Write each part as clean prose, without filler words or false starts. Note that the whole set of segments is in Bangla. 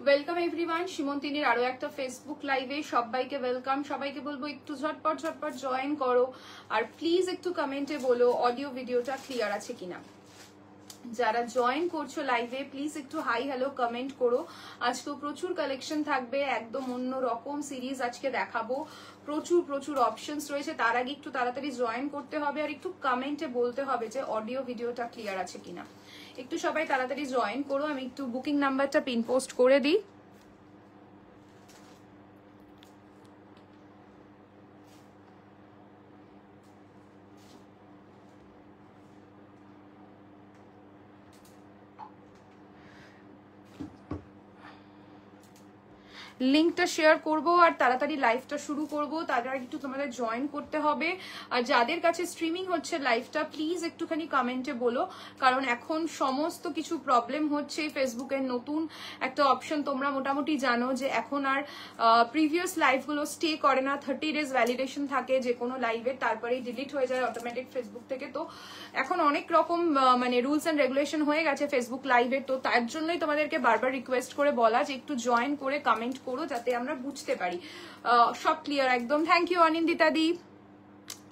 ওয়েলকাম এভরিওয়ান, সীমন্তিনীর আরো একটা ফেসবুক লাইভে সবাইকে ওয়েলকাম। সবাইকে বলবো একটু ঝটপট ঝটপট জয়েন করো, আর প্লিজ একটু কমেন্টে বলো অডিও ভিডিওটা ক্লিয়ার আছে কিনা। যারা জয়েন করছো লাইভে প্লিজ একটু হাই হ্যালো কমেন্ট করো। আজকেও প্রচুর কালেকশন থাকবে, একদম অন্য রকম সিরিজ আজকে দেখাবো। প্রচুর প্রচুর অপশনস রয়েছে, তার আগে একটু তাড়াতাড়ি জয়েন করতে হবে আর একটু কমেন্টে বলতে হবে যে অডিও ভিডিওটা ক্লিয়ার আছে কিনা। একটু সবাই তাড়াতাড়ি জয়েন করো। আমি একটু বুকিং নাম্বারটা পিন পোস্ট করে দিই। লিঙ্কটা শেয়ার করব আর তাড়াতাড়ি লাইভটা শুরু করব। তারা একটু তোমাদের জয়েন করতে হবে। আর যাদের কাছে স্ট্রিমিং হচ্ছে লাইভটা প্লিজ একটুখানি কমেন্টে বলো, কারণ এখন সমস্ত কিছু প্রবলেম হচ্ছে। ফেসবুকের নতুন একটা অপশন তোমরা মোটামুটি জানো যে এখন আর প্রিভিয়াস লাইভগুলো স্টে করে না, 30 days ভ্যালিডেশন থাকে যে কোনো লাইভের, তারপরেই ডিলিট হয়ে যায় অটোমেটিক ফেসবুক থেকে। তো এখন অনেক রকম মানে রুলস অ্যান্ড রেগুলেশন হয়ে গেছে ফেসবুক লাইভের। তো তার জন্যই তোমাদেরকে বারবার রিকোয়েস্ট করে বলা যে একটু জয়েন করে কমেন্ট করো যাতে আমরা বুঝতে পারি সব ক্লিয়ার একদম। থ্যাংক ইউ অনিন্দিতা দি।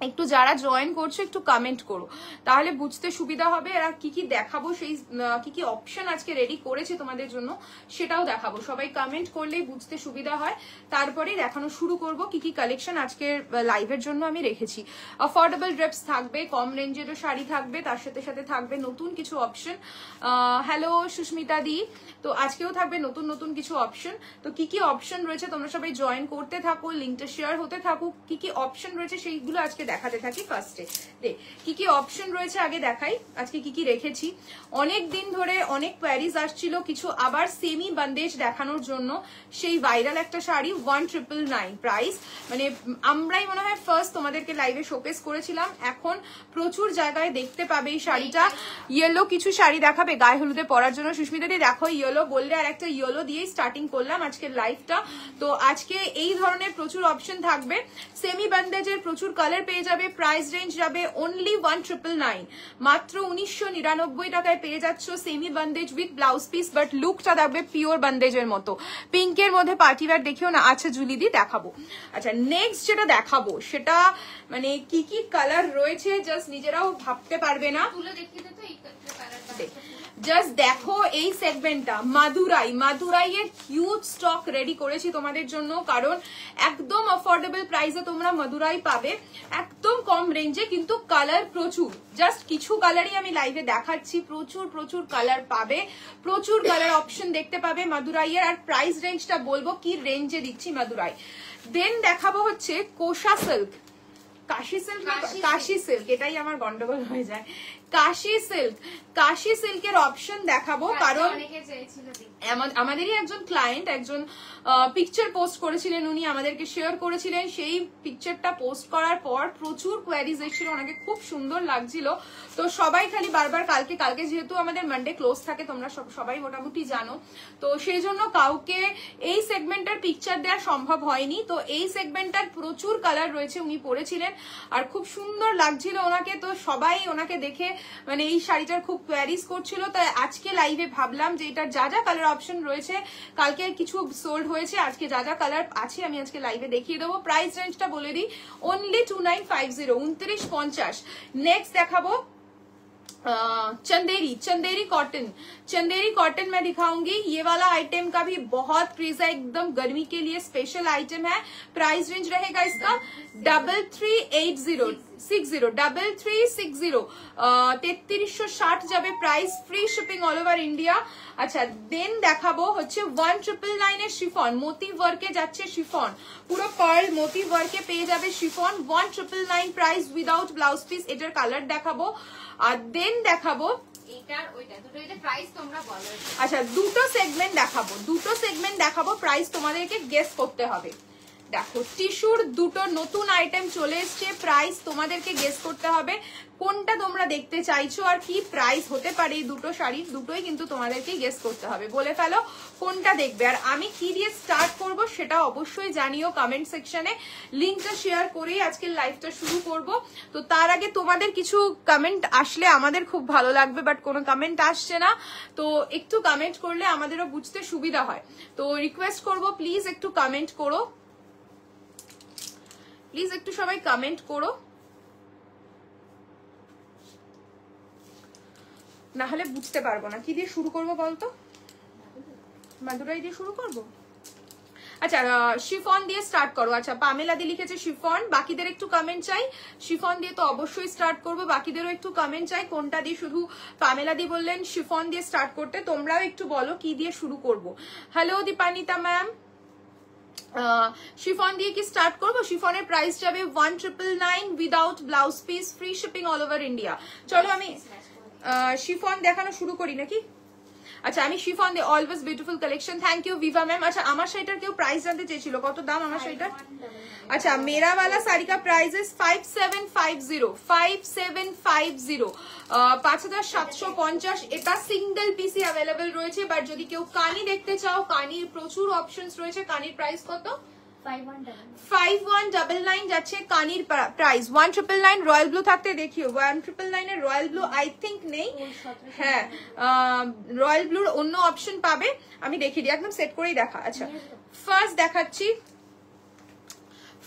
একটু যারা জয়েন করছো একটু কমেন্ট করো, তাহলে বুঝতে সুবিধা হবে। এরা কি কি দেখাবো, সেই কি কি অপশন আজকে রেডি করেছে তোমাদের জন্য সেটাও দেখাবো। সবাই কমেন্ট করলেই বুঝতে সুবিধা হয়, তারপরেই দেখানো শুরু করব কি কি কালেকশন আজকের লাইভের জন্য আমি রেখেছি। অ্যাফোর্ডেবল ড্রেপস থাকবে, কম রেঞ্জেরও শাড়ি থাকবে, তার সাথে সাথে থাকবে নতুন কিছু অপশন। হ্যালো সুস্মিতা দি, তো আজকেও থাকবে নতুন নতুন কিছু অপশন। তো কি কি অপশন রয়েছে তোমরা সবাই জয়েন করতে থাকো, লিঙ্কটা শেয়ার হতে থাকুক। কি কি অপশন রয়েছে সেইগুলো আজকে দেখাতে থাকি। ফার্স্টে কি কি অপশন রয়েছে আগে দেখাই, আজকে কি কি রেখেছি। অনেক দিন ধরে অনেক কোয়ারিজ আসছিল কিছু আবার সেমি বন্দেজ দেখানোর জন্য। সেই ভাইরাল একটা শাড়ি 1999 প্রাইস, মানে আমরাই মনে হয় ফার্স্ট তোমাদেরকে লাইভে শোকেস করেছিলাম। এখন প্রচুর জায়গায় দেখতে পাবে এই শাড়িটা। ইয়েলো কিছু শাড়ি দেখাবে গায়ে হলুদে পরার জন্য। সুস্মিতা দি দেখো, ইয়েলো বললে আর একটা ইয়েলো দিয়েই স্টার্টিং করলাম আজকের লাইভটা। তো আজকে এই ধরনের প্রচুর অপশন থাকবে। সেমি বন্দেজের প্রচুর কালার পেয়ে যাবে। প্রাইস রেঞ্জ যাবে অনলি 1999, মাত্র 1999 টাকায় পেয়ে যাচ্ছ semi bandhej with blouse piece. But লুকটা দেখবে পিওর বন্দেজের মতো। পিঙ্কের মধ্যে পার্টিওয়ার দেখিও না। আচ্ছা জুলিদি দেখাবো। আচ্ছা নেক্সট যেটা দেখাবো সেটা মানে কি কি কালার রয়েছে জাস্ট নিজেরাও ভাবতে পারবে না। জাস্ট দেখো এই সেগমেন্টটা মাদুরাইয়ের হিউজ স্টক রেডি করেছি তোমাদের জন্য, কারণ একদম অ্যাফোর্ডেবল প্রাইসে তোমরা মাদুরাই পাবে, একদম কম রেঞ্জে, কিন্তু কালার প্রচুর। জাস্ট কিছু কালারই আমি লাইভে দেখাচ্ছি, প্রচুর প্রচুর কালার পাবে, প্রচুর কালার অপশন দেখতে পাবে মাদুরাইয়ের। আর প্রাইস রেঞ্জটা বলবো কি রেঞ্জে দিচ্ছি মাদুরাই। দেন দেখাবো হচ্ছে কোষা সিল্ক, কাশি সিল্ক, এটাই আমার গন্ডগোল হয়ে যায়। কাশি সিল্কের অপশন দেখাবো, কারণ আমাদেরই একজন ক্লায়েন্ট একজন পিকচার পোস্ট করেছিলেন, উনি আমাদেরকে শেয়ার করেছিলেন। সেই পিকচারটা পোস্ট করার পর প্রচুর কোয়ারিজ এসেছিল, ওনাকে খুব সুন্দর লাগছিল। তো সবাই খালি বারবার কালকে যেহেতু আমাদের মানডে ক্লোজ থাকে তোমরা সবাই মোটামুটি জানো, তো সেই জন্য কাউকে এই সেগমেন্টের পিকচার দেওয়া সম্ভব হয়নি। তো এই সেগমেন্টটার প্রচুর কালার রয়েছে, উনি পরেছিলেন আর খুব সুন্দর লাগছিল ওনাকে। তো সবাই ওনাকে দেখে মানে এই শাড়িটার খুব কোয়ারিজ করছিল। তাই আজকে লাইভে ভাবলাম যে এটার যা যা কালার অপশন রয়েছে, কালকে কিছু সোল্ড হয়েছে, আজকে যা যা কালার আছে আমি আজকে লাইভে দেখিয়ে দেবো। প্রাইস রেঞ্জটা বলে দিই, অনলি 2950, 2950। নেক্সট দেখাবো चंदेरी कॉटन मैं दिखाऊंगी। ये वाला आइटम का भी बहुत क्रेज है, एकदम गर्मी के लिए स्पेशल आइटम है। प्राइस रेंज रहेगा इसका 3360 3360 যাবে price, free shipping all over India. আচ্ছা দেন দেখাবো হচ্ছে 1999 এর শিফন, মোতি ওয়ার্কে যাচ্ছে শিফন, পুরো পার্ল মোতি ওয়ার্কে পেয়ে যাবে chiffon, 1999 price without blouse piece. এটার কালার দেখাবো আর দেন দেখাবো আচ্ছা দুটো সেগমেন্ট দেখাবো, প্রাইস তোমাদেরকে গেস করতে হবে। দেখো টিস্যুর দুটো নতুন আইটেম চলে এসছে, প্রাইস তোমাদেরকে গেস করতে হবে কোনটা তোমরা দেখতে চাইছো আর কি প্রাইস হতে পারে। এই দুটো শাড়ির দুটোই কিন্তু তোমাদেরকে গেস করতে হবে, বলে ফেলো কোনটা দেখবে। আর আমি কি দিয়ে স্টার্ট করব সেটা অবশ্যই জানিও কমেন্ট সেকশনে, লিঙ্কটা শেয়ার করেই আজকের লাইভটা শুরু করব। তো তার আগে তোমাদের কিছু কমেন্ট আসলে আমাদের খুব ভালো লাগবে, বাট কোনো কমেন্ট আসছে না, তো একটু কমেন্ট করলে আমাদেরও বুঝতে সুবিধা হয়। তো রিকোয়েস্ট করব প্লিজ একটু কমেন্ট করো, প্লিজ একটু সবাই কমেন্ট করো, না হলে বুঝতে পারবো না। কি দিয়ে শুরু করবো বলতো? মাদুরাই দিয়ে শুরু করবো? আচ্ছা শিফন দিয়ে স্টার্ট করো। আচ্ছা পামেলা দি লিখেছে শিফন, বাকিদের একটু কমেন্ট চাই। শিফন দিয়ে তো অবশ্যই স্টার্ট করবো, বাকিদেরও একটু কমেন্ট চাই কোনটা দিয়ে। শুধু পামেলা দি বললেন শিফন দিয়ে স্টার্ট করতে, তোমরাও একটু বলো কি দিয়ে শুরু করবো। হ্যালো দীপানিতা ম্যাম, শিফন দিয়ে কি স্টার্ট করবো? শিফনের প্রাইস যাবে 1999 without blouse piece, free shipping all over India. চলো আমি শিফন দেখানো শুরু করি নাকি? আচ্ছা আমি শিফন দিয়ে always beautiful collection, thank you Viva ma'am. আচ্ছা আমার শাড়িটার কেউ প্রাইস জানতে চেয়েছিল, কত দাম আমার শাড়িটার? अच्छा मेरा वाला साड़ी का प्राइस है 5750 5750 5750। এটা সিঙ্গেল পিসি अवेलेबल রয়েছে, বাট যদি কেউ কানি দেখতে চাও কানির প্রচুর অপশনস রয়েছে। কানির প্রাইস কত? 5199 যাচ্ছে কানির প্রাইস। 1999 রয়্যাল ব্লু থাকতে দেখিও। 1999 এর রয়্যাল ব্লু আই থিঙ্ক নেই, হ্যাঁ রয়্যাল ব্লুর অন্য অপশন পাবে, আমি দেখিয়ে দিই, একদম সেট করেই দেখা। আচ্ছা ফার্স্ট দেখাচ্ছি,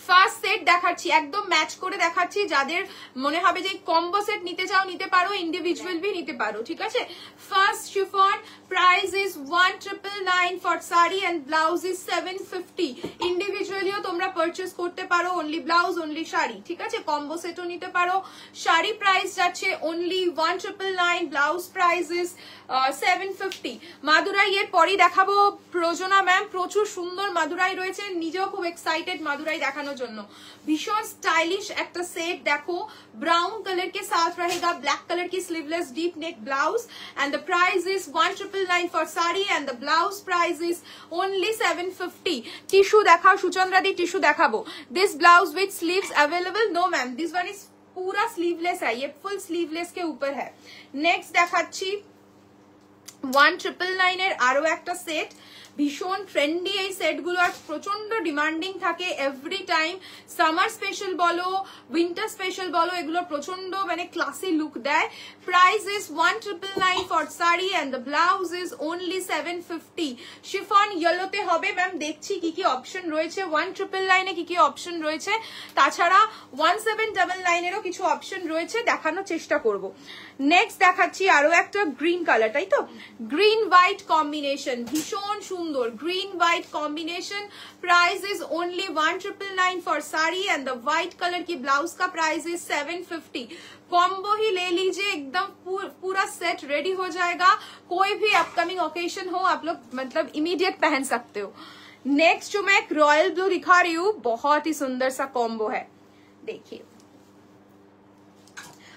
ফার্স্ট সেট দেখাচ্ছি, একদম ম্যাচ করে দেখাচ্ছি। যাদের মনে হবে যে কম্বো সেট নিতে চাও নিতে পারো, ইন্ডিভিজুয়াল ভি নিতে পারো, ঠিক আছে। First chiffon price is 1999 for sari and blouse is 750। ইন্ডিভিজুয়ালিও তোমরা পারচেস করতে পারো, অনলি ব্লাউজ অনলি শাড়ি, ঠিক আছে। কম্বো সেটও নিতে পারো। শাড়ি প্রাইস যাচ্ছে only 1999, blouse price is 750। Madurai এর পরই দেখাবো প্রয়োজনা ম্যাম, প্রচুর সুন্দর মাদুরাই রয়েছে, নিজেও খুব এক্সাইটেড মাদুরাই দেখানোর জন্য। भीषण स्टाइलिश एक सेट देखो, ब्राउन कलर के साथ रहेगा, ब्लैक कलर की sleeveless deep neck blouse and the price is 1999 for sari and the blouse price is only 750। Tissue देखाओ सुचंद्रा दी, टिश्यू देखाबो। This blouse with sleeves available? No ma'am, this one is पूरा स्लीवलेस है, ये फुल स्लीवलेस के ऊपर है। नेक्स्ट देखाচ্ছি 1999 এর আরো একটা সেট, ভীষণ ট্রেন্ডি এই সেটগুলো, আর প্রচন্ড ডিমান্ডিং থাকে এভরি টাইম। সামার স্পেশাল বলো উইন্টার স্পেশাল বলো, এগুলো প্রচন্ড মানে ক্লাসি লুক দেয়। Price is 1999 for sari and the blouse is only 750। Chiffon ইয়েলোতে হবে ম্যাম, দেখছি কি কি অপশন রয়েছে 1999 এ কি কি অপশন রয়েছে, তাছাড়া 1799 এরও কিছু অপশন রয়েছে, দেখানোর চেষ্টা করব। নেক্সট দেখাচ্ছি আরো একটা গ্রিন কালার, তাই তো গ্রিন হোয়াইট কম্বিনেশন, ভীষণ সুন্দর green white combination. Price is only 1999 for sari and the white colour की ब्लाउज का प्राइस इज 750। कॉम्बो ही ले लीजिए, एकदम पूरा सेट रेडी हो जाएगा। कोई भी अपकमिंग ओकेजन हो आप लोग मतलब इमीडिएट पहन सकते हो। नेक्स्ट जो मैं एक रॉयल ब्लू दिखा रही हूँ, बहुत ही सुंदर सा कॉम्बो है, देखिए।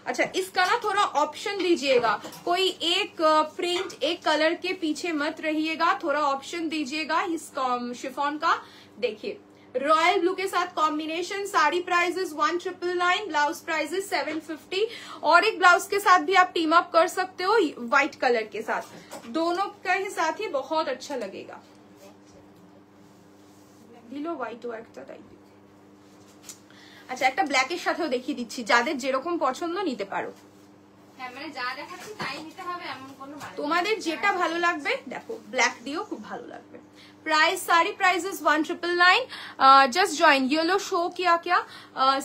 अच्छा इसका ना थोड़ा ऑप्शन दीजिएगा, कोई एक प्रिंट एक कलर के पीछे मत रहिएगा, थोड़ा ऑप्शन दीजिएगा इस शिफॉन का। देखिए रॉयल ब्लू के साथ combination, sari price is 1999, blouse price is 750। और एक ब्लाउज के साथ भी आप टीम अप कर सकते हो व्हाइट कलर के साथ, दोनों के साथ ही बहुत अच्छा लगेगा। दिलो व्हाइट একটা টাইপ। আচ্ছা একটা ব্ল্যাকের সাথেও দেখিয়ে দিচ্ছি, যাদের যেরকম পছন্দ নিতে পারো। হ্যাঁ মানে যা দেখাচ্ছি তাই নিতে হবে এমন কোনো মানে, তোমাদের যেটা ভালো লাগবে দেখো, ব্ল্যাক দিয়েও খুব ভালো লাগবে। Price sari price is 1999। Just join. Yellow show किया क्या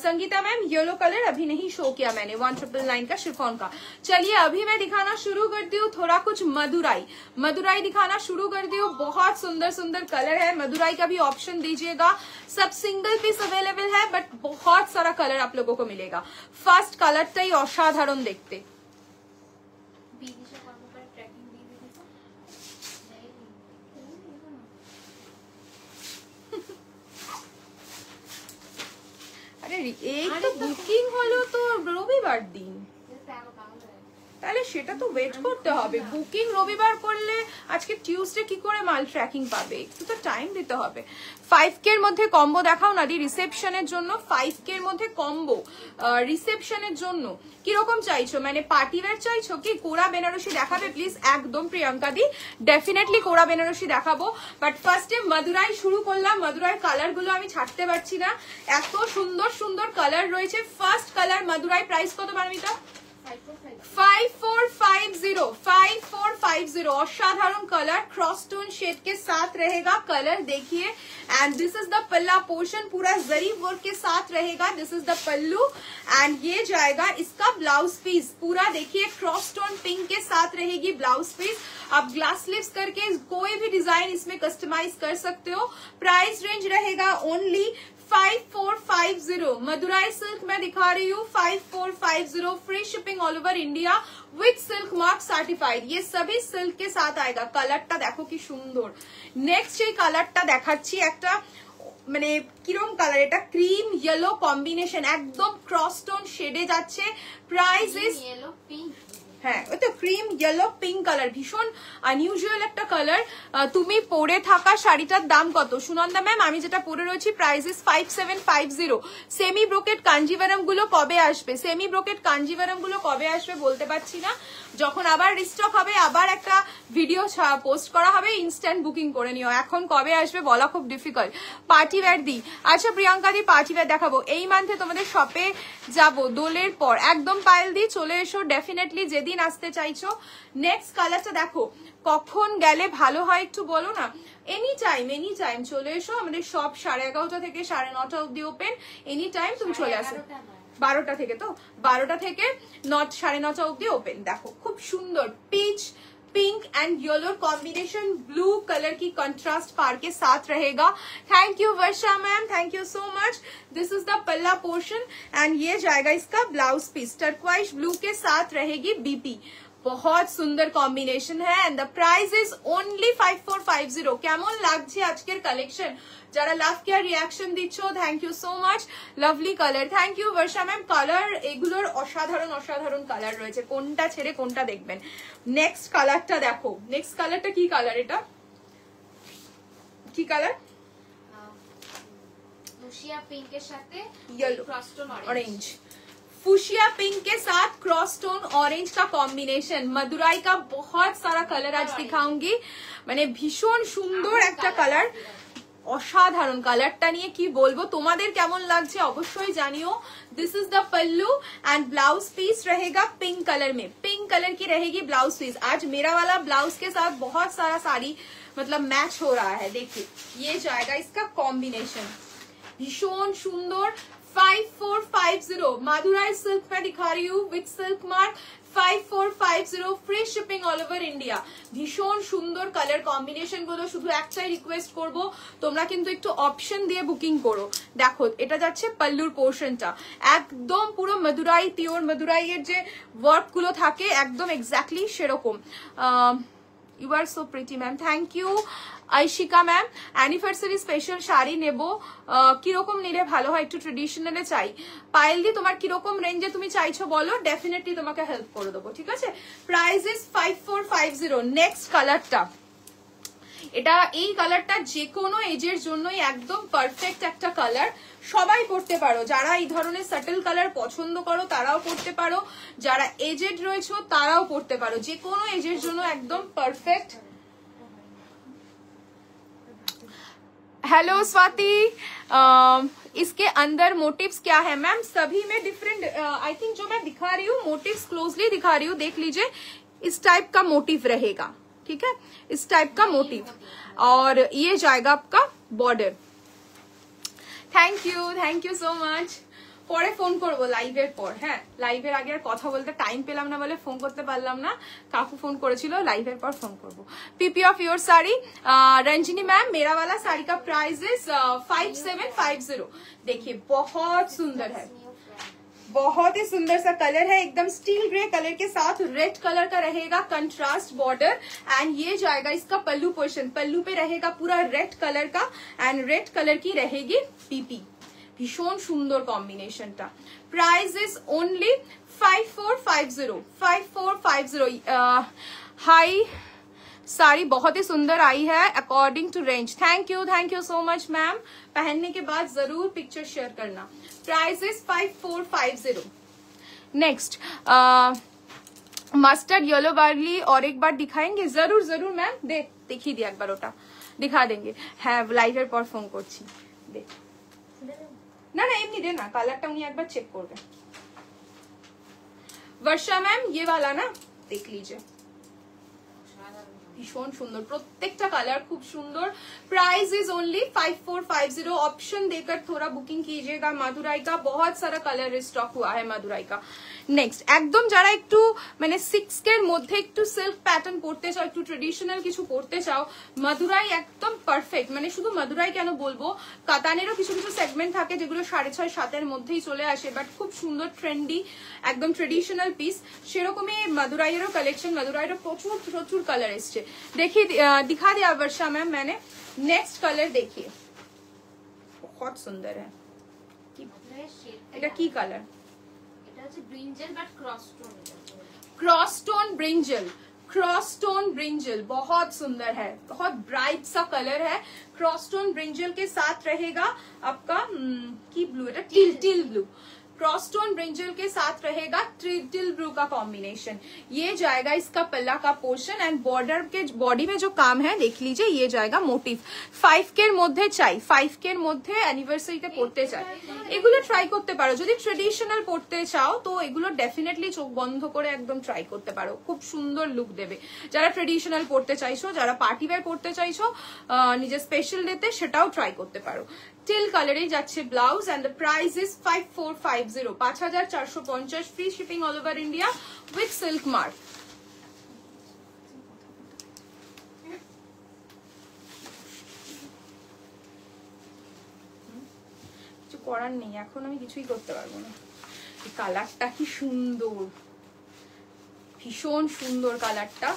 संगीता मैम? येलो कलर अभी नहीं शो किया मैंने, 1999 का शिफॉन का। चलिए अभी मैं दिखाना शुरू करती हूँ थोड़ा कुछ मदुराई, मदुराई दिखाना शुरू करती हूँ। बहुत सुंदर सुंदर कलर है, मदुराई का भी ऑप्शन दीजिएगा। सब सिंगल पीस अवेलेबल है, बट बहुत सारा कलर आप लोगों को मिलेगा। फर्स्ट कलरटाই অসাধারণ দেখতে। এই তো বুকিং হলো তো রবিবার দিন, তাই তাহলে সেটা তো ওয়েট করতে হবে। বুকিং রবিবার করলে আজকে টিউসডে কি করে মাল ট্র্যাকিং পাবে? একটু তো টাইম দিতে হবে। 5K এর মধ্যে কম্বো দেখাও না দি, রিসেপশনের জন্য 5K এর মধ্যে কম্বো রিসেপশনের জন্য কিরকম চাইছো? মানে পার্টি ওয়্যার চাইছো কি? কোরা বেনারসি দেখাবে প্লিজ? একদম প্রিয়াঙ্কা দি, ডেফিনেটলি কোরা বেনারসি দেখাবো। বাট ফার্স্টে মাদুরাই শুরু করলাম। মাদুরাই কালার গুলো আমি ছাড়তে পারছি না, এত সুন্দর সুন্দর কালার রয়েছে। ফার্স্ট কালার মাদুরাই, প্রাইস কত পারমিতা? 5450 असाधारण कलर क्रॉस टोन शेड के साथ रहेगा। कलर देखिए and this is the palla portion, पूरा जरी वर्क के साथ रहेगा। This is the pallu and ये जाएगा इसका ब्लाउज पीस। पूरा देखिए क्रॉस टोन पिंक के साथ रहेगी ब्लाउज पीस। आप ग्लास स्लीव्स करके कोई भी डिजाइन इसमें कस्टमाइज कर सकते हो। प्राइस रेंज रहेगा ओनली 5450। मदुराई सिल्क मैं दिखा रही हूँ 5450, free shipping all over India with silk mark certified. ये सभी सिल्क के साथ आएगा। कलरটা দেখো কি সুন্দর। নেক্সট এই কালারটা দেখাচ্ছি, একটা মানে কিরম কালার, এটা ক্রিম ইয়েলো কম্বিনেশন, একদম ক্রস টোন শেডে যাচ্ছে। প্রাইস ইজ ইয়েলো পিঙ্ক, হ্যাঁ ওই তো ক্রিম ইয়েলো পিঙ্ক কালার, ভীষণ আনইউজুয়াল একটা কালার। তুমি পরে থাকা শাড়িটার দাম কত সুনন্দা ম্যাম? আমি যেটা পরে রয়েছি price is 5750। Semi brocade Kanjivaram গুলো কবে আসবে? সেমি ব্রোকেট কাঞ্জিভারম গুলো কবে আসবে বলতে পারছি না, যখন আবার রিস্টক হবে আবার একটা ভিডিও পোস্ট করা হবে, ইনস্ট্যান্ট বুকিং করে নিও। এখন কবে আসবে বলা খুব ডিফিকাল্ট। পার্টি ওয়্যার দি, আচ্ছা প্রিয়াঙ্কা দি পার্টি ওয়্যার দেখাবো। এই মান্থে তোমাদের শপে যাব দোলের পর, একদম পায়েল দি চলে এসো ডেফিনেটলি যেদিন আসতে চাইছো। নেক্সট কালারটা দেখো, কখন গেলে ভালো হয় একটু বলো না। এনি টাইম চলে এসো, আমাদের শপ 11:30 থেকে 9:30 অব্দি ওপেন। এনি টাইম তুমি চলে আসো। 12টা থেকে, তো 12টা থেকে 9:30 অব্দি ওপেন। দেখো খুব সুন্দর peach pink and yellow combination, blue colour की कंट्रास्ट पार के साथ रहेगा। Thank you Varsha ma'am, thank you so much. This is the palla portion and ये जाएगा इसका ब्लाउज पीस, टर्क्वाइज ब्लू के साथ रहेगी बीपी। बहुत सुंदर कॉम्बिनेशन है and the price is only 5450। কেমন লাগছে আজকের কালেকশন? যারা লাভ কেয়ার রিয়াকশন দিচ্ছ thank you so much. Lovely colour, thank you Barsha ma'am. Colour এগুলোর অসাধারণ অসাধারণ কালার রয়েছে, কোনটা ছেড়ে কোনটা দেখবেন। নেক্সট কালারটা দেখো, নেক্সট কালারটা কি কালার? এটা কি কালার? ফুশিয়া পিঙ্কের সাথে ইয়েলো ক্রসটোন অরেঞ্জ। फुशिया पिंक के साथ क्रॉस टोन ऑरेंज का कॉम्बिनेशन। मदुराई का बहुत सारा कलर आज दिखाऊंगी, মানে ভীষণ সুন্দর একটা কালার, অসাধারণ। কালারটা নিয়ে কি বলবো, তোমাদের কেমন লাগছে অবশ্যই জানিও। This is the pallu and blouse piece रहेगा पिंक कलर में, पिंक कलर की रहेगी ब्लाउज पीस। आज मेरा वाला ब्लाउज के साथ बहुत सारा साड़ी मतलब मैच हो रहा है। देखिए ये जाएगा इसका कॉम्बिनेशन, भीषण सुंदर। 5450 मादुराई सिल्क में दिखा रही हूँ with silk mark. 5450 free shipping all over India. ভীষণ সুন্দর কালার কম্বিনেশন গুলো। শুধু একটাই রিকোয়েস্ট করব, তোমরা কিন্তু একটু অপশন দিয়ে বুকিং করো। দেখো এটা যাচ্ছে পাল্লুর পোর্শনটা, একদম পুরো মাদুরাই পিওর মাদুরাই এর যে ওয়ার্ক গুলো থাকে একদম এক্স্যাক্টলি সেরকম। You are so pretty ma'am, thank you. Aishika ma'am, anniversary special sari নেব, কিরকম নিলে ভালো হয়? একটু ট্রেডিশনালে চাই। পায়েল দি তোমার কিরকম রেঞ্জে তুমি চাইছো বলো, ডেফিনেটলি তোমাকে হেল্প করে দেবো, ঠিক আছে। Price is 5450। নেক্সট কালারটা, এটা এই কালারটা যে কোনো এজের জন্যই একদম পারফেক্ট একটা কালার, সবাই পরতে পারো। যারা এই ধরনের সাটল কালার পছন্দ করো তারাও পরতে পারো, যারা এজেড রয়েছে তারাও পরতে পারো, যে কোনো এজের জন্য একদম পারফেক্ট। हेलो स्वाति, इसके अंदर मोटिव्स क्या है मैम? सभी में डिफरेंट आई थिंक जो मैं दिखा रही हूँ मोटिव्स क्लोजली दिखा रही हूँ, देख लीजिए इस टाइप का मोटिव रहेगा, ठीक है, इस टाइप का मोटिव। और ये जाएगा आपका border. Thank you so much. পরে ফোন করবো লাইভের পর, হ্যাঁ লাইভের আগে আর কথা বলতে টাইম পেলাম না বলে ফোন করতে পারলাম না, কাকু ফোন করেছিল, লাইভের পর ফোন করবো। পিপি of your sari Ranjani ma'am, मेरा वाला साड़ी का प्राइस इज 5750। देखिए बहुत सुंदर है, बहुत ही सुंदर सा कलर है, एकदम स्टील ग्रे कलर के साथ रेड कलर का रहेगा कंट्रास्ट बॉर्डर। एंड ये जाएगा इसका पल्लू पोर्शन, पल्लू पे रहेगा पूरा रेड कलर का एंड रेड कलर की रहेगी पीपी। ভীষণ সুন্দর কম্বিনেশনটা। Price is only 5450। 5450। हाई साड़ी बहुत ही सुंदर आई है according to range. Thank you so much ma'am. पहनने के बाद जरूर पिक्चर शेयर करना। Price is 5450। Next mustard yellow वाली और एक बार दिखाएंगे? जरूर जरूर मैम, देखिए दिया एक बार ওটা दिखा देंगे। হ্যাঁ লাইভের পর ফোন করছি। দে না না এমনি দে না, কালারটা উনি একবার চেক করবে। वर्षा मैम ये वाला ना देख लीजिए, भीषण सुंदर, प्रत्येकटा कलर खूब सुंदर। Price is only 5450। ऑप्शन देकर थोड़ा बुकिंग कीजिएगा। मादुराई का बहुत सारा कलर स्टॉक हुआ है मादुराई का। नेक्स्ट একদম যারা একটু মানে 6K এর মধ্যে একটু সিল্ক প্যাটার্ন পড়তে চাও, একটু ট্রেডিশনাল কিছু পড়তে চাও, মাদুরাই একদম পারফেক্ট। মানে শুধু মাদুরাই কেন বলবো, কাতানেরও কিছু কিছু সেগমেন্ট থাকে যেগুলো 6.5-7 এর মধ্যেই চলে আসে, বাট খুব সুন্দর ট্রেন্ডি একদম ট্রেডিশনাল পিস। সেরকমই মাদুরাইয়েরও কালেকশন, মাদুরাইয়েরও প্রচুর প্রচুর কালার এসছে। देखिए दिखा दिया वर्षा मैम मैंने। नेक्स्ट कलर देखिए, बहुत सुंदर है। এটা কি কালার? এটা হচ্ছে brinjal but cross tone. Cross tone brinjal बहुत सुंदर है, बहुत ब्राइट सा कलर है। क्रॉस टोन ब्रिंजल के साथ रहेगा आपका की ब्लू, এটা till blue. Cross tone brinjal के साथ रहेगा टिल ब्लू का कॉम्बिनेशन। ये जाएगा इसका पल्ला का पोर्शन एंड बॉर्डर के बॉडी में जो काम है देख लीजिए, ये जाएगा मोटिव। 5K এর মধ্যে চাই, 5K এর মধ্যে অ্যানিভার্সারিতে পড়তে চাই, এগুলো ট্রাই করতে পারো। যদি ট্রেডিশনাল পড়তে চাও তো এগুলো ডেফিনেটলি চোখ বন্ধ করে একদম ট্রাই করতে পারো, খুব সুন্দর লুক দেবে। যারা ট্রেডিশনাল পড়তে চাইছো, যারা পার্টি ওয়্যার পড়তে চাইছো নিজের স্পেশাল ডেতে, সেটাও ট্রাই করতে পারো। টিল কালারে যাচ্ছে blouse and the price is 5450। 5450, free shipping all over India with silk mark. কিছু করার নেই, এখন আমি কিছুই করতে পারবো না। কালারটা কি সুন্দর, ভীষণ সুন্দর কালারটা।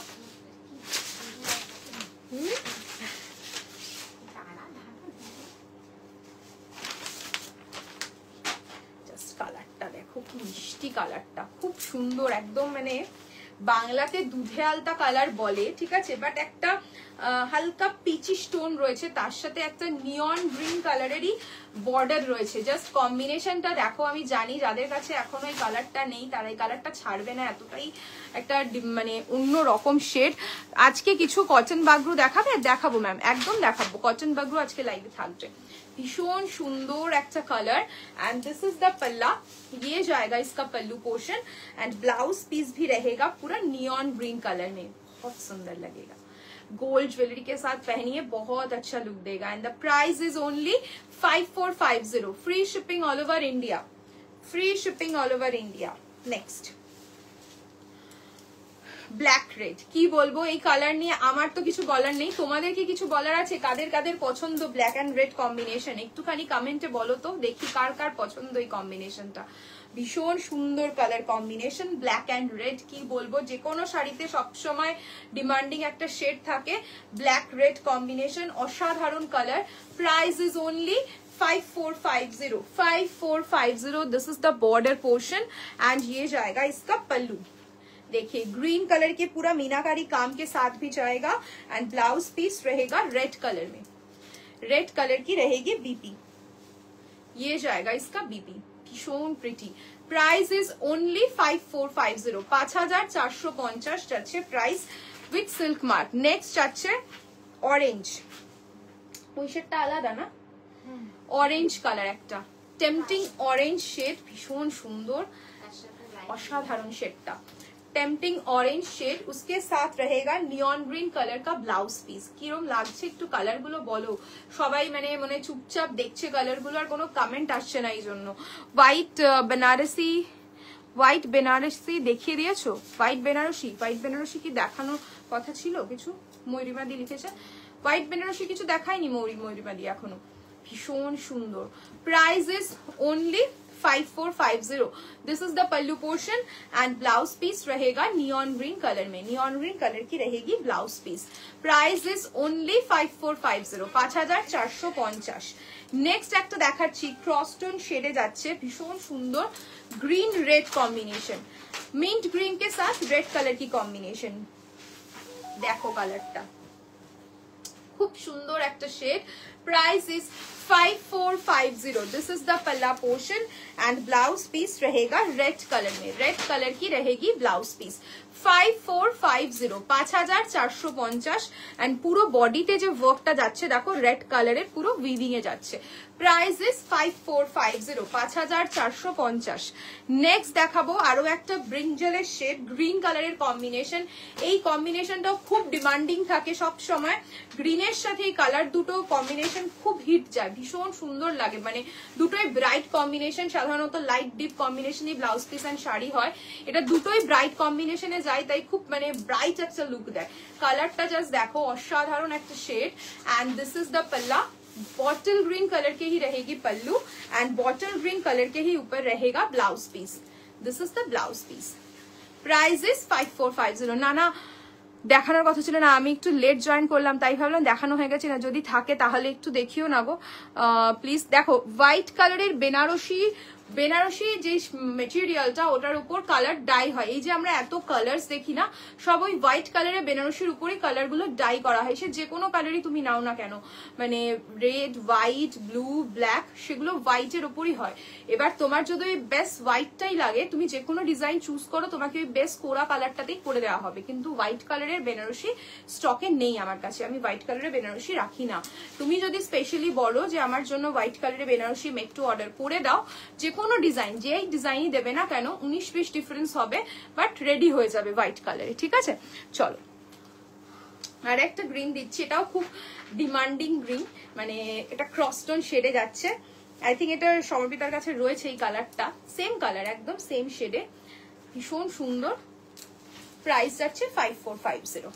কালারটা দেখো কি মিষ্টি, কালারটা খুব সুন্দর, একদম মানে বাংলাতে দুধে আলতা কালার বলে, ঠিক আছে, বাট একটা হালকা পিচি স্টোন রয়েছে, তার সাথে একটা নিয়ন গ্রিন কালারেরই বর্ডার রয়েছে। জাস্ট কম্বিনেশনটা দেখো। আমি জানি যাদের কাছে এখনো এই কালারটা নেই তারা এই কালারটা ছাড়বে না, এতটাই একটা মানে অন্য রকম শেড। আজকে কিছু কটন বাগরু দেখাবে? দেখাবো ম্যাম, একদম দেখাবো। কটন বাগরু আজকে লাইভে থাকবে। भीषण सुंदर একটা colour and this is the पल्ला, ये जाएगा इसका पल्लू पोर्शन एंड ब्लाउज पीस भी रहेगा पूरा नियॉन ग्रीन कलर में, बहुत सुंदर लगेगा। गोल्ड ज्वेलरी के साथ पहनिए, बहुत अच्छा लुक देगा। And the price is only 5450। Free shipping all over India, free shipping all over India. Next black red, কি বলবো এই কালার নিয়ে, আমার তো কিছু বলার নেই। তোমাদের কি কিছু বলার আছে? কাদের কাদের পছন্দ ব্ল্যাক এন্ড রেড কম্বিনেশন, একটুখানি কমেন্টে বলো তো, দেখি কার কার পছন্দ এই কম্বিনেশনটা। ভীষণ সুন্দর colour combination, black and red. কি বলবো, যে কোনো শাড়িতে সবসময় ডিমান্ডিং একটা শেড থাকে, ব্ল্যাক রেড কম্বিনেশন, অসাধারণ colour. Price is only 5450। 5450। This is the border portion and ये जाएगा इसका पल्लू। देखिए ग्रीन कलर के पूरा मीनाकारी काम के साथ भी जाएगा एंड ब्लाउज पीस रहेगा रेड कलर में, रेड कलर की रहेगी बीपी, ये जाएगा इसका बीपी। भीषण प्रिटी। Price is only 5450। 5450 যাচ্ছে price with silk mark. Next যাচ্ছে অরেঞ্জ, ওই শেডটা আলাদা না, অরেঞ্জ কালার, একটা টেম্পটিং অরেঞ্জ শেড, ভীষণ সুন্দর অসাধারণ শেডটা। टेम्पटिंग ऑरेंज शेड, उसके साथ रहेगा नियॉन ग्रीन कलर का ब्लाउज पीस। কিরম লাগছে একটু কালার গুলো বলো, সবাই মানে চুপচাপ দেখছে কালার গুলো, আর কোনো কমেন্ট আসছে না এই জন্য। হোয়াইট বেনারসি, হোয়াইট বেনারসি দেখিয়ে দিয়েছো? হোয়াইট বেনারসি, হোয়াইট বেনারসি কি দেখানোর কথা ছিল কিছু? ময়ূরিমাদি লিখেছে হোয়াইট বেনারসি কিছু দেখায়নি ময়ূরিমাদি এখনো। ভীষণ সুন্দর। Price is only 5450. This is the pallu portion and blouse piece रहेगा नियॉन ग्रीन कलर में, नियॉन ग्रीन कलर की रहेगी blouse piece. Price is only 5450, 5450। Next একটা দেখাচ্ছি, ক্রসটোন শেডে যাচ্ছে, ভীষণ সুন্দর green red combination, mint green के साथ रेड कलर की कॉम्बिनेशन। देखो কালারটা খুব সুন্দর একটা shade. Price is 5450। This is the palla portion and blouse piece रहेगा रेड कलर में, रेड कलर की रहेगी ब्लाउज पीस। 5450, 5450 एंड পুরো বডিতে যে ওয়ার্কটা যাচ্ছে দেখো রেড কালারের পুরো উইভিং এ যাচ্ছে। Price is 5450, 5450। নেক্সট দেখাবো আরো একটা ব্রিঞ্জলের শেড, গ্রিন কালারের কম্বিনেশন। এই কম্বিনেশনটাও খুব ডিমান্ডিং থাকে সব সময়, গ্রিনের সাথে এই কালার দুটো কম্বিনেশন খুব হিট যায়, ভীষণ সুন্দর লাগে, মানে দুটোই ব্রাইট কম্বিনেশন। সাধারণত লাইট ডিপ কম্বিনেশনই ব্লাউজ পিস এন্ড শাড়ি হয়, এটা দুটোই ব্রাইট কম্বিনেশনে যায়, তাই খুব মানে ব্রাইট একটা লুক দেয়। কালারটা জাস্ট দেখো, অসাধারণ একটা shade. And this is the palla, bottle green colour के ही रहेगी pallu and bottle green colour के ही ऊपर रहेगा blouse piece. This is the blouse piece. Price is 5450। না না দেখানোর কথা ছিল না, আমি একটু লেট জয়েন করলাম তাই ভাবলাম দেখানো হয়ে গেছে না, যদি থাকে তাহলে একটু দেখিও না গো প্লিজ। দেখো হোয়াইট কালারের বেনারসি, বেনারসি যে মেটেরিয়ালটা ওটার উপর কালার ডাই হয়, এই যে আমরা এত কালার্স দেখি না সব ওই হোয়াইট কালারের বেনারসির উপরেই কালার গুলো ডাই করা হয়, সে যে কোনো কালারই তুমি নাও না কেন, মানে রেড হোয়াইট ব্লু ব্ল্যাক সেগুলো হোয়াইটের উপরই হয়। এবার তোমার যদি ওই বেস্ট হোয়াইটটাই লাগে তুমি যে কোনো ডিজাইন চুজ করো, তোমাকে ওই বেস্ট কোরা কালারটাতেই করে দেওয়া হবে, কিন্তু হোয়াইট কালারের বেনারসি স্টকে নেই আমার কাছে, আমি হোয়াইট কালারের বেনারসি রাখি না। তুমি যদি স্পেশালি বলো যে আমার জন্য হোয়াইট কালারের বেনারসি মেক টু অর্ডার করে দাও, যে কোনো ডিজাইন যেই ডিজাইনই দেবে না কেন 19-20 ডিফারেন্স হবে, বাট রেডি হয়ে যাবে হোয়াইট কালারে, ঠিক আছে। চলো আর একটা গ্রিন দিচ্ছি, এটাও খুব ডিমান্ডিং গ্রিন, মানে এটা ক্রসটোন শেডে যাচ্ছে। আই থিঙ্ক এটা সমর্পিতার কাছে রয়েছে এই কালারটা, সেম কালার একদম সেম শেডে, ভীষণ সুন্দর। প্রাইস যাচ্ছে 5450।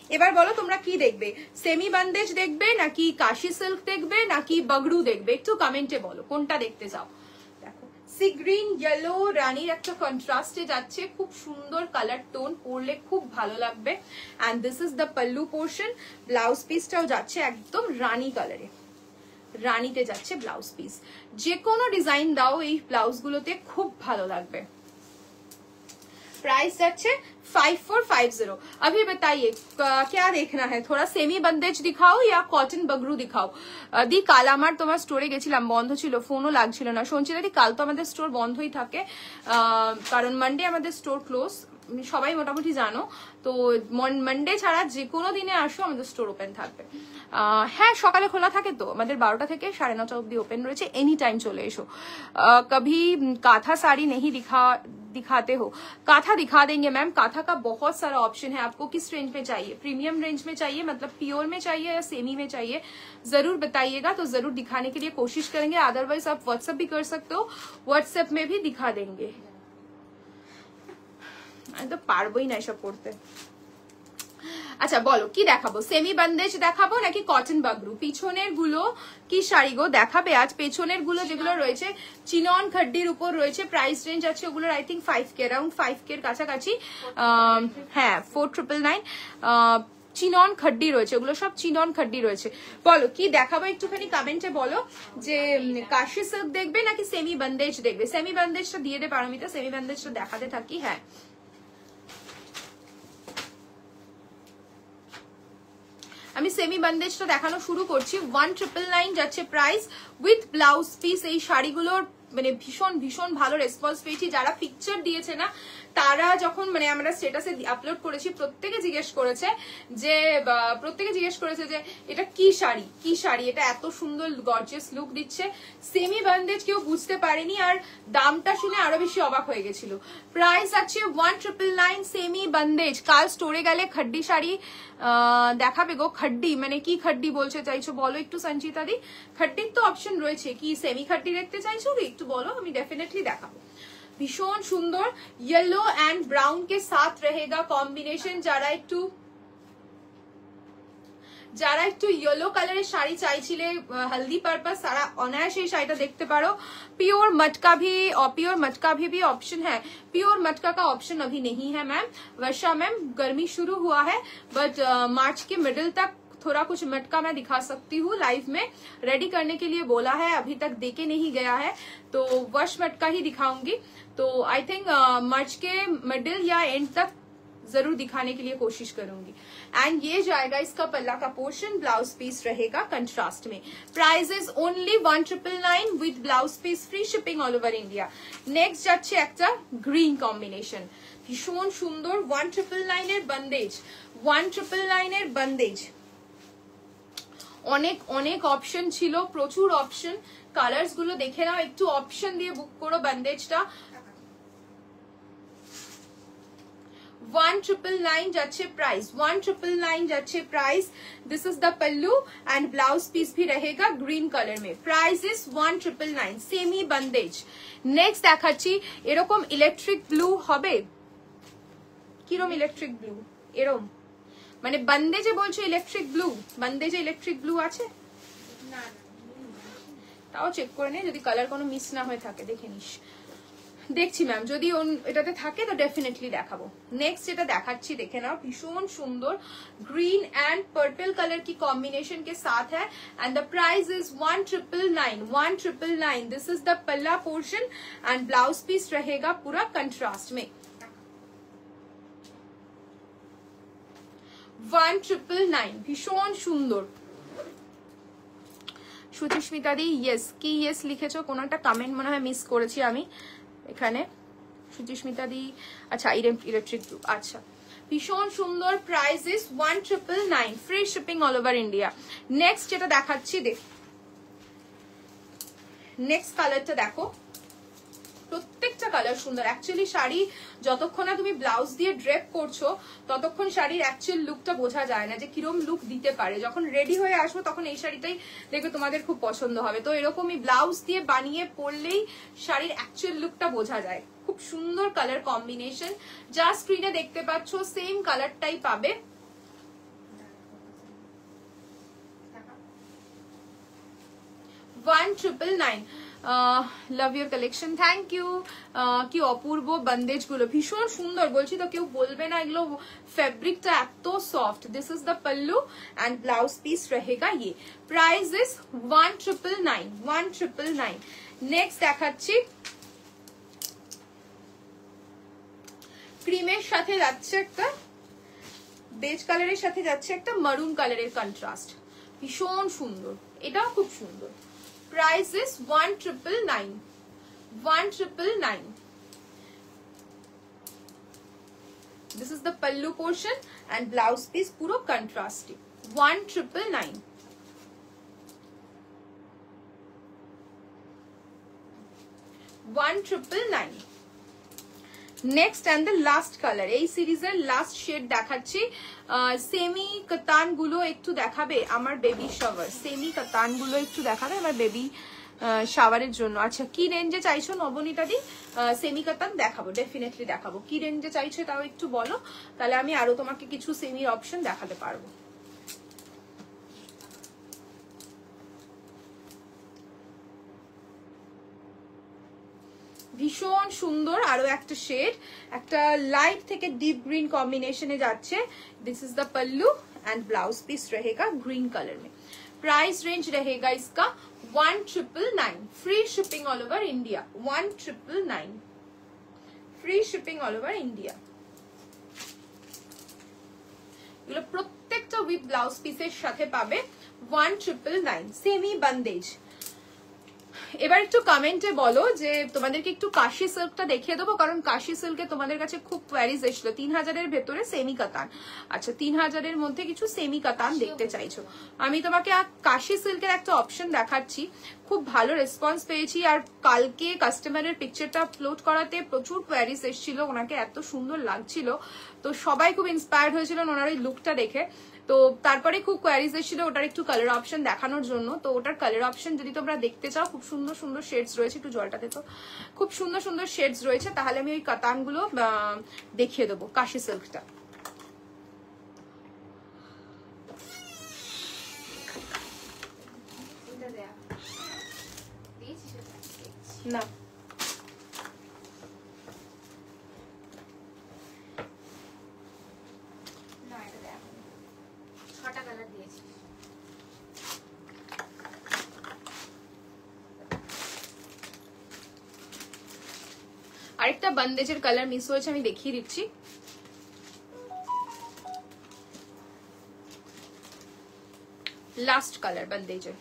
এবার বলো তোমরা কি দেখবে, সেমি বান্দেজ দেখবে নাকি কাশি সিল্ক দেখবে নাকি বগড়ু দেখবে, একটু কমেন্টে বলো কোনটা দেখতে চাও। দেখো সি গ্রিন ইয়েলো রানীর একটা কন্ট্রাস্টে যাচ্ছে, খুব সুন্দর কালার টোন, পরলে খুব ভালো লাগবে। And this is the pallu portion, blouse পিসটাও যাচ্ছে একদম রানী কালারে, রানীতে যাচ্ছে ব্লাউজ পিস। যে কোনো ডিজাইন দাও এই ব্লাউজ গুলোতে খুব ভালো লাগবে। प्राइस যাচ্ছে 5450। अभी बताइए क्या देखना है, थोड़ा सेमी बंदेज दिखाओ या कॉटन बगरू दिखाओ। দি কাল আমার তোমার স্টোরে গেছিলাম, বন্ধ ছিল, ফোনও লাগছিল না। সঞ্চিতা দি কাল তো আমাদের স্টোর বন্ধই থাকে, কারণ মানডে আমাদের স্টোর ক্লোজ, সবাই মোটামুটি জানো, তো মানডে ছাড়া যে কোনো দিনে আসো আমাদের স্টোর ওপেন থাকবে। হ্যাঁ সকালে খোলা থাকে তো, আমাদের 12টা থেকে 9:30 অব্দি ওপেন রয়েছে, এনি টাইম চলে এসো। कभी काथा साड़ी नहीं दिखाते हो, काथा दिखा देंगे मैम। काथा का बहुत सारा ऑप्शन है, आपको किस रेंज में चाहिए, प्रीमियम रेंज में चाहिए, मतलब प्योर में चाहिए या सेमी में चाहिए, जरूर बताइएगा तो जरूर दिखाने के लिए कोशिश करेंगे। अदरवाइज आप व्हाट्सएप भी कर सकते हो, व्हाट्सएप में भी दिखा देंगे। আমি তো পারবোই না এসব করতে। আচ্ছা বলো কি দেখাবো, সেমি বান্দেজ দেখাবো নাকি কটন বাগরু? পিছনের গুলো কি শাড়ি গো দেখাবে আজ? পেছনের গুলো যেগুলো রয়েছে চিনন খাড্ডির উপর রয়েছে, প্রাইস রেঞ্জ আছে ওগুলোর I think 5K, around 5K এর কাছাকাছি। হ্যাঁ 4999 চিনন খাড্ডি রয়েছে, ওগুলো সব চিনন খাড্ডি রয়েছে। বলো কি দেখাবো একটুখানি কমেন্টে বলো, যে কাশি সিল্ক দেখবে নাকি সেমি বান্দেজ দেখবে। সেমি বান্দেজটা দিয়ে দে পারমিতা, সেমি বান্দেজটা দেখাতে থাকি। হ্যাঁ আমি সেমি বান্দেজটা দেখানো শুরু করছি। 1999 যাচ্ছে প্রাইস উইথ ব্লাউজ পিস। এই শাড়িগুলোর মানে ভীষণ ভীষণ ভালো রেসপন্স পেয়েছি, যারা পিকচার দিয়েছে না তারা যখন মানে আমরা স্ট্যাটাসে আপলোড করেছি প্রত্যেকে জিজ্ঞেস করেছে যে এটা কি শাড়ি, কি শাড়ি, এটা এত সুন্দর গর্জিয়াস লুক দিচ্ছে। সেমি বান্দেজ কেউ বুঝতে পারেনি, আর দামটা শুনে আরো বেশি অবাক হয়ে গেছিল। প্রাইস আছে 1999 সেমি বান্দেজ। কাল স্টোরে গেলে খাড্ডি শাড়ি দেখাবে গো। খাড্ডি মানে কি খাড্ডি বলতে চাইছো বলো একটু সঞ্চিতা দি। খাড্ডির তো অপশন রয়েছে, কি সেমি খাড্ডি দেখতে চাইছো একটু বলো, আমি ডেফিনেটলি দেখাবো। ভীষণ সুন্দর येलो एंड ब्राउन के साथ रहेगा कॉम्बिनेशन। যারা একটু যারা একটু ইয়েলো কালারের শাড়ি চাইছিলে হলদি পারপাস, তারা অনায়াসে এই শাড়িটা দেখতে পারো। प्योर मटका भी ऑप्शन है। प्योर मटका का ऑप्शन अभी नहीं है मैम। वर्षा मैम, गर्मी शुरू हुआ है बट मार्च के मिडिल तक थोड़ा कुछ मटका मैं दिखा सकती हूँ लाइव में। रेडी करने के लिए बोला है, अभी तक देके नहीं गया है, तो वश मटका ही दिखाऊंगी। तो आई थिंक मार्च के मिडिल या एंड तक जरूर दिखाने के लिए कोशिश करूंगी। एंड ये जाएगा इसका पल्ला का पोर्शन, ब्लाउज पीस रहेगा कंट्रास्ट में। Price is only 1999 with blouse piece, free shipping all over India. Next যাচ্ছে একটা গ্রিন কম্বিনেশন, ভীষণ সুন্দর। 1999 এর বন্দেজ, 1999 এর বন্দেজ। অনেক অনেক অপশন ছিল, প্রচুর অপশন। কালার্স গুলো দেখে নাও, একটু অপশন দিয়ে বুক করো বন্দেজটা। 1999 যাচ্ছে প্রাইস, 1999 যাচ্ছে price. This is the pallu and blouse piece भी रहेगा ग्रीन कलर में। Price is 1999, semi bandhej. Next দেখাচ্ছি এরকম ইলেকট্রিক ব্লু হবে। কিরকম ইলেকট্রিক ব্লু? এরকম মানে বন্দেজে বলছো ইলেকট্রিক ব্লু? বন্দেজে ইলেকট্রিক ব্লু আছে? না, তাও চেক করে নে, যদি কালার কোনো মিস না হয়ে থাকে দেখে নিস। দেখছি ম্যাম, যদি এটাতে থাকে তো ডেফিনেটলি দেখাবো। নেক্সট যেটা দেখাচ্ছি দেখে নাও, ভীষণ সুন্দর ग्रीन एंड पर्पल कलर की कॉम्बिनेशन के साथ है and the price is 1999। This is the palla portion and blouse piece रहेगा पूरा कंट्रास्ट में। 1999 ভীষণ সুন্দর। সুচিস্মিতা দি ইয়েস, কি ইয়েস লিখেছো? কোন একটা কমেন্ট মনে হয় মিস করেছি আমি এখানে। সুচিস্মিতা দি, আচ্ছা ইলেকট্রিক ব্লু, আচ্ছা ভীষণ সুন্দর। Price is 1999, free shipping all over India. Next যেটা দেখাচ্ছি নেক্সট কালারটা দেখো, প্রত্যেকটা কালার সুন্দর। অ্যাকচুয়ালি শাড়ি যতক্ষণ না তুমি ব্লাউজ দিয়ে ড্রেপ করছো ততক্ষণ শাড়ির অ্যাকচুয়াল লুকটা বোঝা যায় না যে কিরম লুক দিতে পারে। যখন রেডি হয়ে আসবো তখন এই শাড়িটাই দেখবে তোমাদের খুব পছন্দ হবে। তো এরকমই ব্লাউজ দিয়ে বানিয়ে পরলেই শাড়ির অ্যাকচুয়াল লুকটা বোঝা যায়। খুব সুন্দর কালার কম্বিনেশন, যা স্ক্রিনে দেখতে পাচ্ছ সেম কালারটাই পাবে। 1999। Love your collection, thank you. কি অপূর্ব বন্দেজ গুলো, ভীষণ সুন্দর। বলছি তো কেউ বলবে না এগুলো ফেব্রিকটা এত soft. This is the pallu and blouse piece रहेगा ये। Price is 1999। नेक्स्ट দেখাচ্ছি ক্রিমের সাথে যাচ্ছে একটা বেজ কালারের সাথে যাচ্ছে একটা মারুন কালারের কন্ট্রাস্ট, ভীষণ সুন্দর। এটাও খুব সুন্দর। Price is 1999। 1999। This is the pallu portion and blouse piece पूरा कंट्रास्टी। 1999। Next and the last colour, এই সিরিজের লাস্ট শেড দেখাচ্ছি। সেমি কাতান গুলো একটু দেখাবে আমার বেবি শাওয়ার। সেমি কাতান গুলো একটু দেখাবে আমার বেবি শাওয়ারের জন্য। আচ্ছা কি রেঞ্জে চাইছো নবনীতা দি? সেমি কাতান দেখাবো, ডেফিনেটলি দেখাবো। কি রেঞ্জে চাইছো তাও একটু বলো, তাহলে আমি আরো তোমাকে কিছু সেমির অপশন দেখাতে পারবো। ভীষণ সুন্দর আরো একটা শেড, একটা লাইট থেকে ডিপ গ্রিন কম্বিনেশনে যাচ্ছে। This is the pallu and blouse piece रहेगा ग्रीन कलर में। प्राइस रेंज रहेगा इसका 1999, free shipping all over India. 1999, free shipping all over India. এগুলো প্রত্যেকটা উইথ ব্লাউজ পিসের সাথে পাবে। 1999, সেমি বন্দেজ। এবার একটু কমেন্টে বলো যে তোমাদেরকে একটু কাশি সিল্কটা দেখিয়ে দেবো, কারণ কাশি সিল্কে তোমাদের কাছে খুব কোয়ারিজ এসেছিল। 3000-এর ভেতরে সেমি কাতান, আচ্ছা 3000-এর মধ্যে কিছু সেমি কাতান দেখতে চাইছো। আমি তোমাকে কাশি সিল্কের একটা অপশন দেখাচ্ছি, খুব ভালো রেসপন্স পেয়েছি। আর কালকে কাস্টমারের পিকচারটা আপলোড করাতে প্রচুর কোয়ারিজ এসেছিল, ওনাকে এত সুন্দর লাগছিল, তো সবাই খুব ইন্সপায়ার্ড হয়েছিল ওনার ওই লুকটা দেখে। তো তারপরে খুব কোয়ারিজ এসেছিল ওটার একটু কালার অপশন দেখানোর জন্য। তো ওটার কালার অপশন যদি তোমরা দেখতে চাও, খুব সুন্দর সুন্দর শেডস রয়েছে, একটু জলটাতে তো খুব সুন্দর সুন্দর শেডস রয়েছে, তাহলে আমি ওই কাতানগুলো দেখিয়ে দেবো। কাশি সিল্কটা না আরেকটা বন্দেজের কালার মিস হয়েছে, আমি দেখিয়ে দিচ্ছি। লাস্ট কালার বন্দেজের,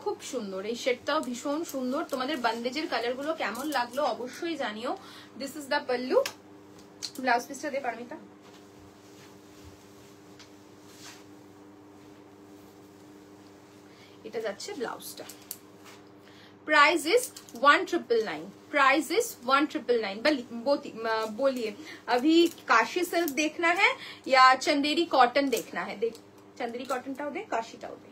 খুব সুন্দর এই শেডটাও ভীষণ সুন্দর। তোমাদের বন্দেজের কালার গুলো কেমন লাগলো অবশ্যই জানিও। This is the pallu. Blouse পিসটা দে পারমিতা। এটা যাচ্ছে ব্লাউজটা। Price is 1999, price is 1999। बोलिए अभी काशी सिल्क देखना है या चंदेरी कॉटन देखना है? देख चंदेरी कॉटनটাও দে, কাশিটাও দে,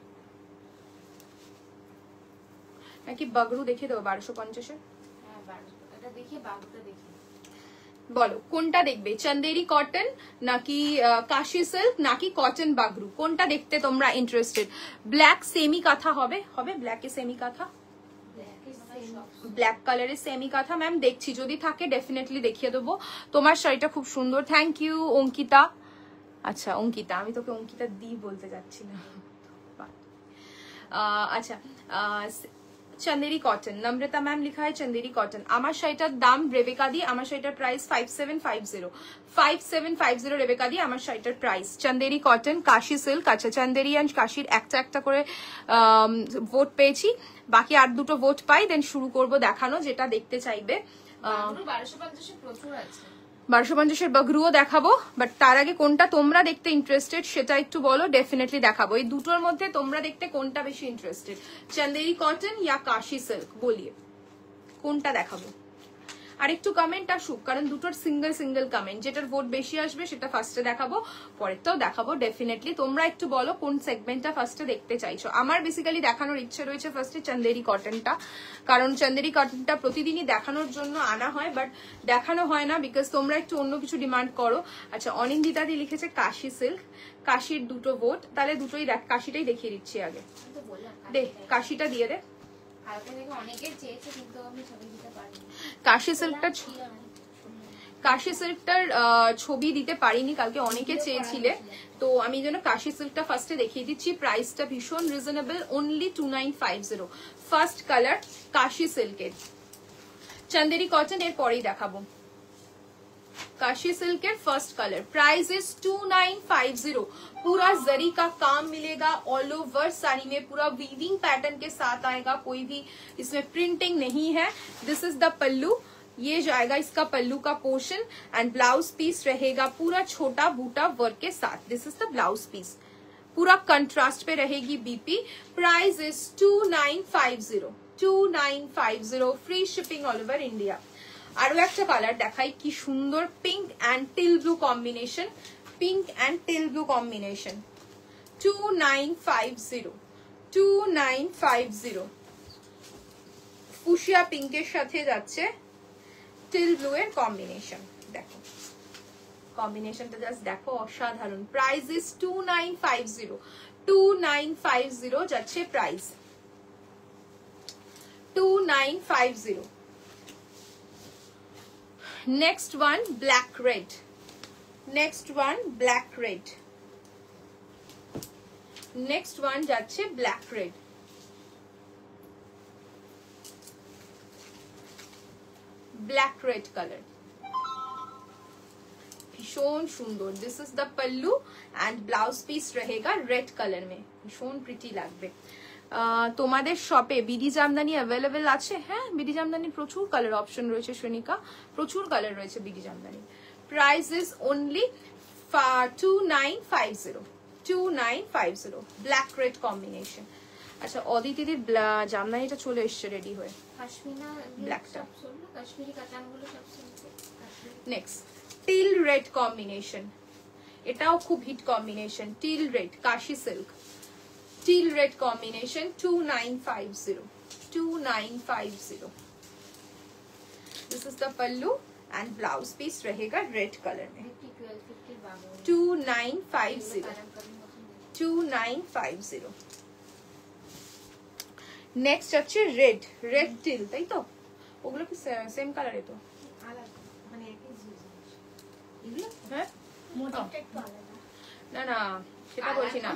নাকি বাগরু দেখিয়ে দেবো 1250 এর? হ্যাঁ 1200 এটা দেখিয়ে বাগরুটা দেখিয়ে বলো কোনটা দেখবে, চন্দেরি কটন নাকি কাশি সিল্ক নাকি কটন বাগরু, কোনটা দেখতে তোমরা ইন্টারেস্টেড? ব্ল্যাক সেমি কাঁথা হবে? হবে ব্ল্যাকে সেমি কাঁথা, ব্ল্যাক কালারের সেমি কাঁথা ম্যাম দেখছি, যদি থাকে ডেফিনেটলি দেখিয়ে দেবো। তোমার শাড়িটা খুব সুন্দর, থ্যাংক ইউ অঙ্কিতা। আচ্ছা অঙ্কিতা, আমি তোকে অঙ্কিতা দি বলতে যাচ্ছিলাম। আচ্ছা चंदेरी कॉटन, नम्रता मैम लिखा है चंदेरी कॉटन। আমার শাড়িটার দাম রেবেকা দি, আমার শাড়িটার প্রাইস 5750 রেবেকা দি আমার শাড়িটার প্রাইস। চন্দেরি কটন কাশি সিল্ক। আচ্ছা চন্দেরি এন্ড কাশির একটা একটা করে ভোট পেয়েছি, বাকি আর দুটো ভোট পাই দেন শুরু করব দেখানো, যেটা দেখতে চাইবে। 1250 প্রচুর আছে, 1250 বাগরুও দেখাবো, বাট তার আগে কোনটা তোমরা দেখতে ইন্টারেস্টেড সেটা একটু বলো, ডেফিনেটলি দেখাবো। এই দুটোর মধ্যে তোমরা দেখতে কোনটা বেশি ইন্টারেস্টেড, চন্দেরি কটন ইয়া কাশি সিল্ক? বলিয়ে কোনটা দেখাবো। আর একটু কমেন্ট আসুক, কারণ দুটোর সিঙ্গেল সিঙ্গেল কমেন্ট, যেটার ভোট বেশি আসবে সেটা ফার্স্টে দেখাবো, পরেরটাও দেখাবো ডেফিনেটলি। তোমরা একটু বলো কোন সেগমেন্টটা ফার্স্টে দেখতে চাইছো। আমার বেসিক্যালি দেখানোর ইচ্ছে রয়েছে ফার্স্টে চন্দেরি কটনটা, কারণ চন্দেরি কটনটা প্রতিদিনই দেখানোর জন্য আনা হয়, বাট দেখানো হয় না বিকজ তোমরা একটু অন্য কিছু ডিমান্ড করো। আচ্ছা অনিন্দিতা দি লিখেছে কাশি সিল্ক, কাশির দুটো ভোট, তাহলে দুটোই কাশিটাই দেখিয়ে দিচ্ছি আগে। দে কাশিটা দিয়ে দে। কাশি সিল্কটার ছবি দিতে পারিনি কালকে, অনেকে চেয়েছিলে, তো আমি যেন কাশি সিল্কটা ফার্স্টে দেখিয়ে দিচ্ছি। প্রাইসটা ভীষণ রিজনেবল, অনলি 2950। ফার্স্ট কালার কাশি সিল্কের। চন্দেরি কটন এর পরেই দেখাবো। काशी सिल्क के फर्स्ट कलर, प्राइस इज 2950। पूरा जरी का काम मिलेगा, ऑल ओवर साड़ी में पूरा वीविंग पैटर्न के साथ आएगा, कोई भी इसमें प्रिंटिंग नहीं है। दिस इज द पल्लू, ये जाएगा इसका पल्लू का पोर्शन, एंड ब्लाउज पीस रहेगा पूरा छोटा बूटा वर्क के साथ। This is the blouse piece, पूरा कंट्रास्ट पे रहेगी बीपी। Price is 2950, free shipping all over India. আরো একটা কালার দেখাই, কি সুন্দর pink and teal blue combination, pink and teal blue combination. 2950 fuchsia পিঙ্কের সাথে যাচ্ছে টিল ব্লু এর কম্বিনেশন। দেখো কম্বিনেশনটা জাস্ট দেখো, অসাধারণ। প্রাইস ইজ 2950 যাচ্ছে price 2950। Next one black red, next one black red, next one যাচ্ছে black red। black red color भीषण सुंदर। This is the pallu and blouse piece रहेगा रेड कलर में, भीषण प्रिटी লাগবে। তোমাদের শপে বিডি জামদানি অ্যাভেলেবেল আছে? হ্যাঁ বিডি জামদানির প্রচুর কালার অপশন রয়েছে শ্রেণিকা, প্রচুর কালার রয়েছে BD Jamdani. Price is only 2950, black red combination. আচ্ছা অদিতিদের জামদানিটা চলে এসছে রেডি হয়ে, ব্ল্যাকটা। নেক্সট টিল রেড কম্বিনেশন, এটাও খুব hit combination, teal red Kashi silk, teal red combination 2950। This is the pallu and blouse piece रहेगा रेड कलर में 1250 বাবু 2950 2950 নেক্সট হচ্ছে রেড রেড টিল তাই তো ওগুলো কি সেম কালারে তো আলাদা মানে একই জিনিস এগুলো হ্যাঁ মোটিভটা একটু আলাদা না না সেটা বলছি না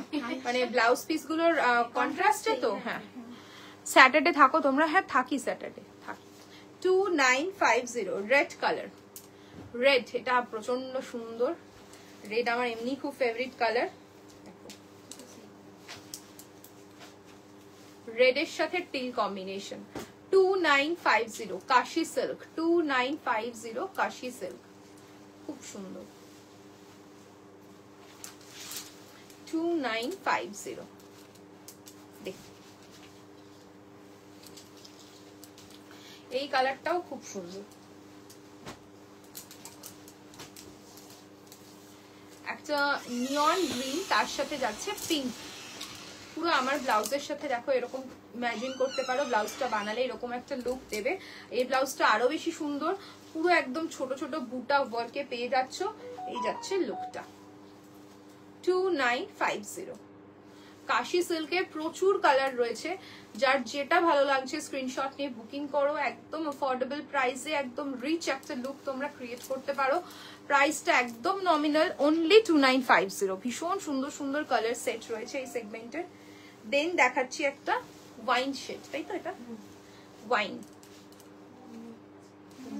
মানে ব্লাউজ পিস গুলোর কন্ট্রাস্টে তো হ্যাঁ স্যাটারডে থাকো তোমরা হ্যাঁ থাকি স্যাটারডে থাকি 2950 রেড কালার রেড এটা প্রচন্ড সুন্দর রেড আমার এমনি খুব ফেভারিট কালার রেড এর সাথে টিল কম্বিনেশন 2950 কাশি সিল্ক 2950 কাশি সিল্ক খুব সুন্দর 2950 দেখ এই কালারটাও খুব সুন্দর একটা নিয়ন গ্রিন তার সাথে যাচ্ছে পিঙ্ক পুরো আমার ব্লাউজের সাথে দেখো এরকম ইমাজিন করতে পারো ব্লাউজটা বানালে এরকম একটা লুক দেবে এই ব্লাউজটা আরো বেশি সুন্দর পুরো একদম ছোট ছোট বুটা ওয়ার্কে পেয়ে যাচ্ছ এই যাচ্ছে লুকটা 2950 কাশি সিল্কের প্রচুর কালার রয়েছে যার যেটা ভালো লাগছে স্ক্রিনশট নিয়ে বুকিং করো একদম অ্যাফোর্ডেবল প্রাইসে একদম রিচ একটা লুক তোমরা ক্রিয়েট করতে পারো প্রাইসটা একদম নমিনাল অনলি 2950 ভীষণ সুন্দর সুন্দর কালার সেট রয়েছে এই সেগমেন্টের দেন দেখাচ্ছি একটা ওয়াইন শেড তাই তো এটা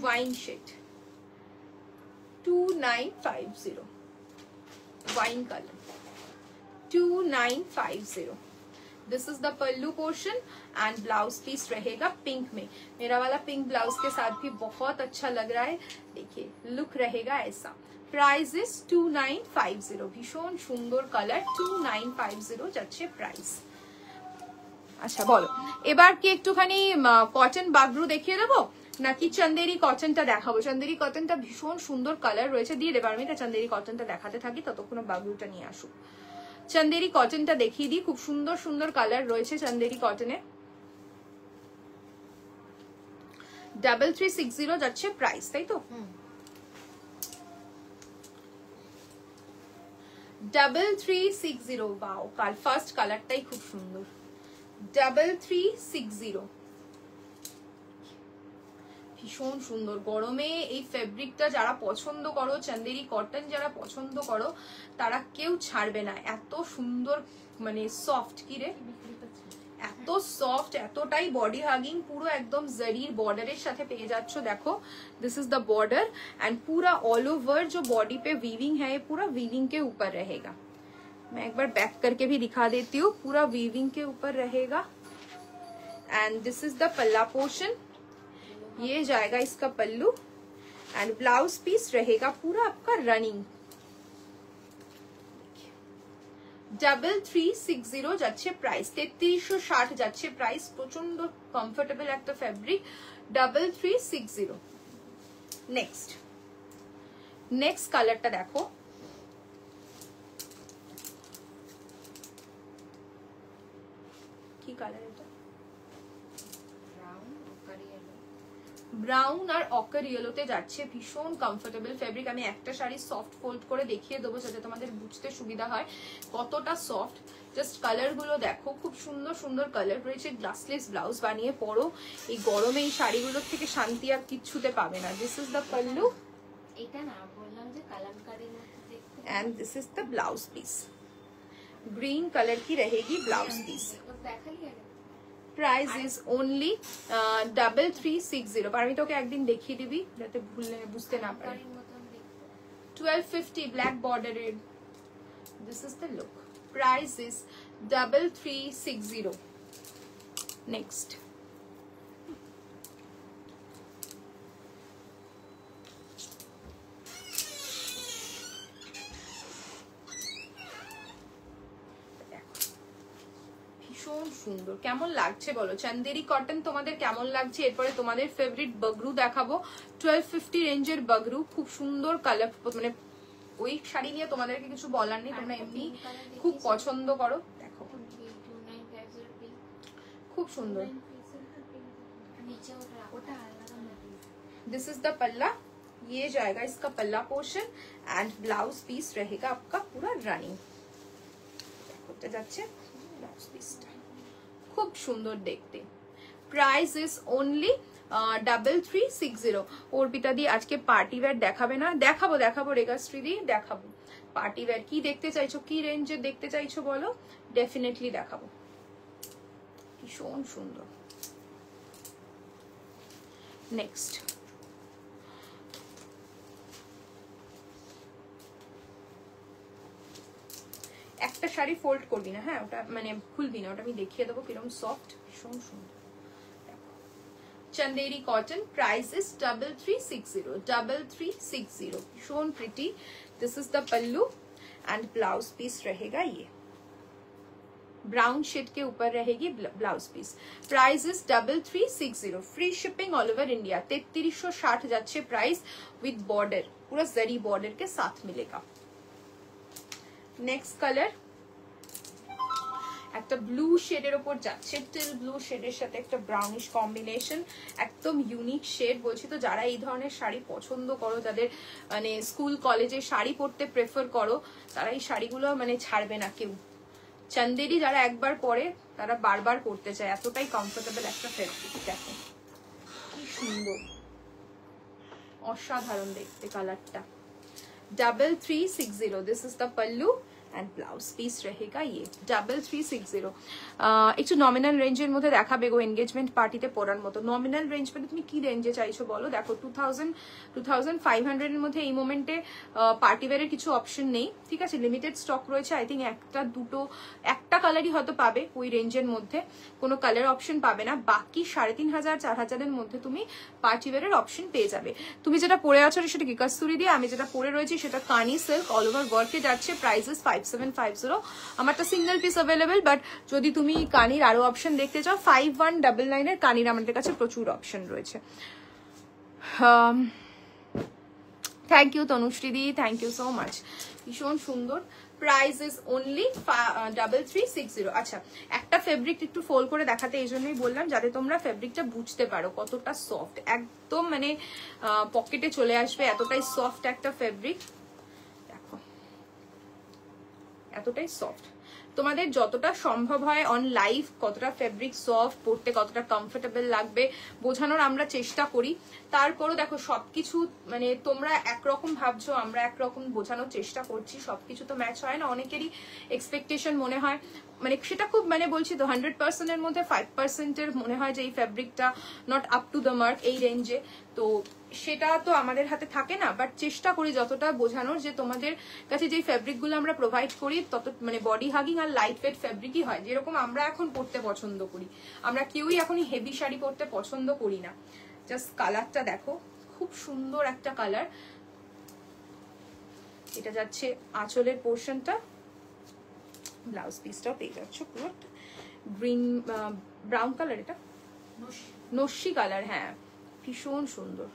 wine shade 2950 wine colour 2950 this is the pallu portion and blouse piece रहेगा पिंक में मेरा वाला पिंक ब्लाउज के साथ भी बहुत अच्छा लग रहा है देखिए लुक रहेगा ऐसा प्राइस इज 2950 भीषण सुंदर कलर 2950 যাচ্ছে প্রাইস আচ্ছা বলো এবার কি একটুখানি কটন বাগরু দেখিয়ে দেবো নাকি চন্দেরি কটনটা দেখাবো চন্দেরি কটনটা ভীষণ সুন্দর কালার রয়েছে দিয়ে দেবো আমি চন্দেরি কটনটা দেখাতে থাকি ততক্ষণ বাগরুটা নিয়ে আসুক চন্দেরি কটনটা দেখিয়ে দিই খুব সুন্দর সুন্দর কালার রয়েছে চন্দেরি কটনে 3360 যাচ্ছে প্রাইস তাই তো 3360 वाओ কাল ফার্স্ট কালারটাই খুব সুন্দর 3360 ভীষণ সুন্দর গরমে এই ফেব্রিকটা যারা পছন্দ করো চন্দেরি কটন যারা পছন্দ করো তারা কেউ ছাড়বে না এত সুন্দর মানে সফট কি রে এত সফট এতটাই বডি হাগিং পুরো একদম জরির बॉर्डर সাথে পেয়ে যাচ্ছ দেখো this is the border and पूरा ऑल ओवर जो बॉडी पे वीविंग है ये पूरा वीविंग के ऊपर रहेगा मैं एक बार बैक करके भी दिखा देती हूँ पूरा वीविंग के ऊपर रहेगा and this is the palla portion ये जाएगा इसका पल्लू एंड ब्लाउज पीस रहेगा पूरा आपका रनिंग 3360 যাচ্ছে প্রাইস 3360 যাচ্ছে প্রাইস প্রচন্ড কমফোর্টেবল একটা ফেব্রিক 3360 নেক্সট কালারটা দেখো কি কালার এটা ব্রাউন আর অকার ইয়েলোতে যাচ্ছে ভীষণ কমফোর্টেবল ফেব্রিক আমি একটা শাড়ি সফট ফোল্ড করে দেখিয়ে দেবো যাতে তোমাদের বুঝতে সুবিধা হয় কতটা সফট জাস্ট কালার গুলো দেখো খুব সুন্দর সুন্দর কালার রয়েছে গ্লাসলেস ব্লাউজ বানিয়ে পরো এই গরমে এই শাড়িগুলোর থেকে শান্তি আর কিচ্ছুতে পাবে না দিস ইজ দ্য পল্লু এটা না বললাম যে কালামকারীর মতো দেখতে and this is the blouse piece green colour की रहेगी ब्लाउज पीस দেখালি আগে प्राइस इज ओनली 3360 पर আমি তোকে একদিন দেখিয়ে দিবি যাতে ভুলে বুঝতে না পারে কালামকারীর মতন দেখতে 1250 black bordered this is the look price is 3360 next ভীষণ সুন্দর কেমন লাগছে বলো চন্দেরি কটন তোমাদের কেমন লাগছে এরপরে তোমাদের ফেভারিট বগরু দেখাবো 1250 রেঞ্জের বগরু খুব সুন্দর কালার মানে ওই শাড়ি নিয়ে তোমাদেরকে কিছু বলার নেই তোমরা এমনি খুব পছন্দ করো দেখো খুব সুন্দর নিচে ওটা আলাদা दिस इज द पल्ला ये जाएगा इसका पल्ला पोर्शन एंड ब्लाउज पीस रहेगा आपका पूरा रनिंग। করতে যাচ্ছে ব্লাউজ পিসটা খুব সুন্দর দেখতে। Price is only 3360। অর্পিতা দি আজকে পার্টি ওয়্যার দেখাবে না? দেখাবো দেখাবো রেগাশ্রী দি, দেখাবো। পার্টি ওয়্যার কি দেখতে চাইছো, কি রেঞ্জে দেখতে চাইছো বলো, ডেফিনেটলি দেখাবো। ভীষণ সুন্দর। নেক্সট একটা শাড়ি ফোল্ড করবি না, হ্যাঁ ওটা মানে খুলবি না, ওটা আমি দেখিয়ে দেবো কিরকম সফট, ভীষণ সুন্দর। चंदेरी कॉटन, प्राइस इज 3360, 3360, भीषण pretty. This is the pallu and blouse piece रहेगा ये ब्राउन शेड के ऊपर रहेगी blouse piece. Price is 3360, free shipping all over India. 3360 जाच्छे प्राइस विद बॉर्डर, पूरा जरी बॉर्डर के साथ मिलेगा। नेक्स्ट कलर একটা ব্লু শেডের উপর যাচ্ছে, টিল ব্লু শেডের সাথে একটা ব্রাউনিশ কম্বিনেশন, একদম ইউনিক শেড। বলছি তো যারা এই ধরনের শাড়ি পছন্দ করো, যাদের মানে স্কুল কলেজে শাড়ি পরতে প্রেফার করো, তারা এই শাড়িগুলো মানে ছাড়বে না কেউ। চান্দেরি যারা একবার পরে তারা বারবার পরতে চায়, এতটাই কমফোর্টেবল একটা ফেব্রিক। দেখো কি সুন্দর, অসাধারণ দেখতে কালারটা। 3360, this is the pallu and blouse piece रहेगा ये 3360। একটু নমিনাল রেঞ্জের মধ্যে দেখাবে গো, এনগেজমেন্ট পার্টিতে পরার মতো। নমিনাল রেঞ্জ মানে তুমি কি রেঞ্জে চাইছো বলো? দেখো 2500 এর মধ্যে এই মোমেন্টে পার্টি ওয়্যারের কিছু অপশন নেই, ঠিক আছে, লিমিটেড স্টক রয়েছে। আই থিঙ্ক একটা দুটো একটা কালারই হয়তো পাবে ওই রেঞ্জের মধ্যে, কোনো কালার অপশন পাবে না। বাকি 3500 4000 এর মধ্যে তুমি পার্টি ওয়্যারের অপশন পেয়ে যাবে। তুমি যেটা পরে আছো সেটা কি কাস্তুরি দিয়ে, আমি যেটা পরে রয়েছি সেটা কানি সিল্ক, অল ওভার ওয়ার্কে যাচ্ছে। প্রাইসেস 5750। আমারটা সিঙ্গেল পিস অ্যাভেলেবেল, বাট যদি তুমি কানির আরো অপশন দেখতে চাও 5199 এর কানির আমাদের কাছে প্রচুর অপশন রয়েছে। থ্যাংক ইউ তনুশ্রী দি, থ্যাংক ইউ সো মাচ, ভীষণ সুন্দর। Price is only 3360। আচ্ছা, একটা ফেব্রিক একটু ফোল্ড করে দেখাতে এই জন্যই বললাম, যাতে তোমরা ফেব্রিকটা বুঝতে পারো কতটা সফট, একদম মানে পকেটে চলে আসবে, এতটাই সফট একটা ফেব্রিক। দেখো এতটাই সফট। তোমাদের যতটা সম্ভব হয় অন লাইভ কতটা ফেব্রিক সফট, পরতে কতটা কমফোর্টেবল লাগবে বোঝানোর আমরা চেষ্টা করি। তারপরও দেখো সবকিছু মানে তোমরা একরকম ভাবছো, আমরা একরকম বোঝানোর চেষ্টা করছি, সবকিছু তো ম্যাচ হয় না। অনেকেরই এক্সপেকটেশন মনে হয় মানে সেটা খুব মানে বলছি তো 100% এর মধ্যে 5% এর মনে হয় যে এই ফেব্রিকটা not up to the mark এই রেঞ্জে। তো সেটা তো আমাদের হাতে থাকে না, বাট চেষ্টা করি যতটা বোঝানোর যে তোমাদের কাছে যে ফেব্রিকগুলো আমরা প্রোভাইড করি তত মানে বডি হাগিং আর লাইট ওয়েট ফেব্রিকই হয়, যেরকম আমরা এখন পরতে পছন্দ করি। আমরা কেউই এখনই হেভি শাড়ি পরতে পছন্দ করি না। জাস্ট কালারটা দেখো, খুব সুন্দর একটা কালার। এটা যাচ্ছে আঁচলের পোর্শনটা, ব্লাউজ পিসটাও পেয়ে যাচ্ছ পুরো গ্রিন ব্রাউন কালার, এটা নস্যি কালার, হ্যাঁ ভীষণ সুন্দর।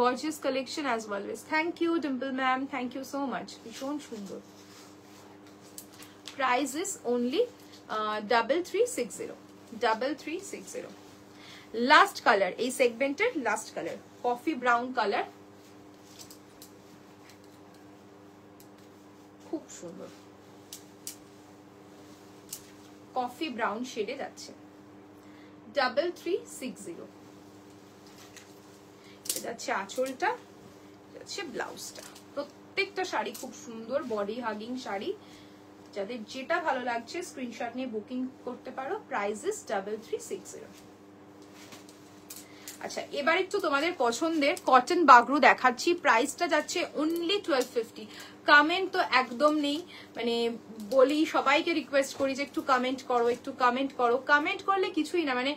Gorgeous collection as always. Thank you Dimple ma'am, thank you so much, ভীষণ সুন্দর। Price is only 3360, 3360। Last colour এই সেগমেন্টের, last colour coffee brown colour, খুব সুন্দর কফি ব্রাউন শেডে যাচ্ছে 3360। এটা যাচ্ছে আঁচলটা, যাচ্ছে ব্লাউজটা। প্রত্যেকটা শাড়ি খুব সুন্দর বডি হাগিং শাড়ি, যাদের যেটা ভালো লাগছে স্ক্রিনশট নিয়ে বুকিং করতে পারো। Price is 3360। আচ্ছা, এবার একটু তোমাদের পছন্দের কটন বাগরু দেখাচ্ছি। প্রাইসটা যাচ্ছে অনলি 1250। কমেন্ট তো একদম নেই, মানে বলি সবাইকে রিকোয়েস্ট করি যে একটু কমেন্ট করো, একটু কমেন্ট করো। কমেন্ট করলে কিছুই না, মানে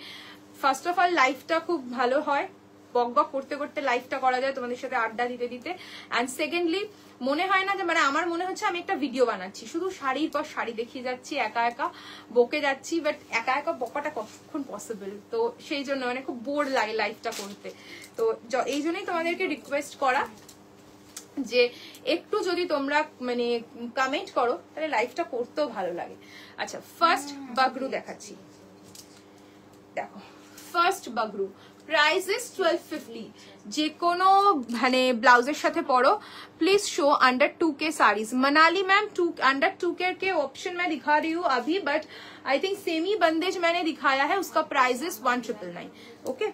ফার্স্ট অফ অল লাইফটা খুব ভালো হয়, বক বক করতে করতে লাইফটা করা যায় তোমাদের সাথে আড্ডা দিতে দিতে। অ্যান্ড সেকেন্ডলি মনে হয় না যে মানে আমার মনে হচ্ছে আমি একটা ভিডিও বানাচ্ছি, শুধু শাড়ির পর শাড়ি দেখিয়ে যাচ্ছি, একা একা বকে যাচ্ছি, বাট একা একা বকাটা কতক্ষণ পসিবল, তো সেই জন্য মানে খুব বোর লাগে লাইফটা করতে। তো এই জন্যই তোমাদেরকে রিকোয়েস্ট করা যে একটু যদি তোমরা মানে কমেন্ট করো তাহলে লাইফটা করতেও ভালো লাগে। আচ্ছা, ফার্স্ট বাগরু দেখাচ্ছি, দেখো ফার্স্ট বাগরু প্রাইস ইজ 1250। যে কোনো মানে ব্লাউজের সাথে পরো। Please show under 2K saris. Manali ma'am under 2K के ऑप्शन मैं दिखा रही हूँ अभी, बट आई थिंक सेमी बंदेज मैंने दिखाया है, उसका प्राइस इज 1999। ओके,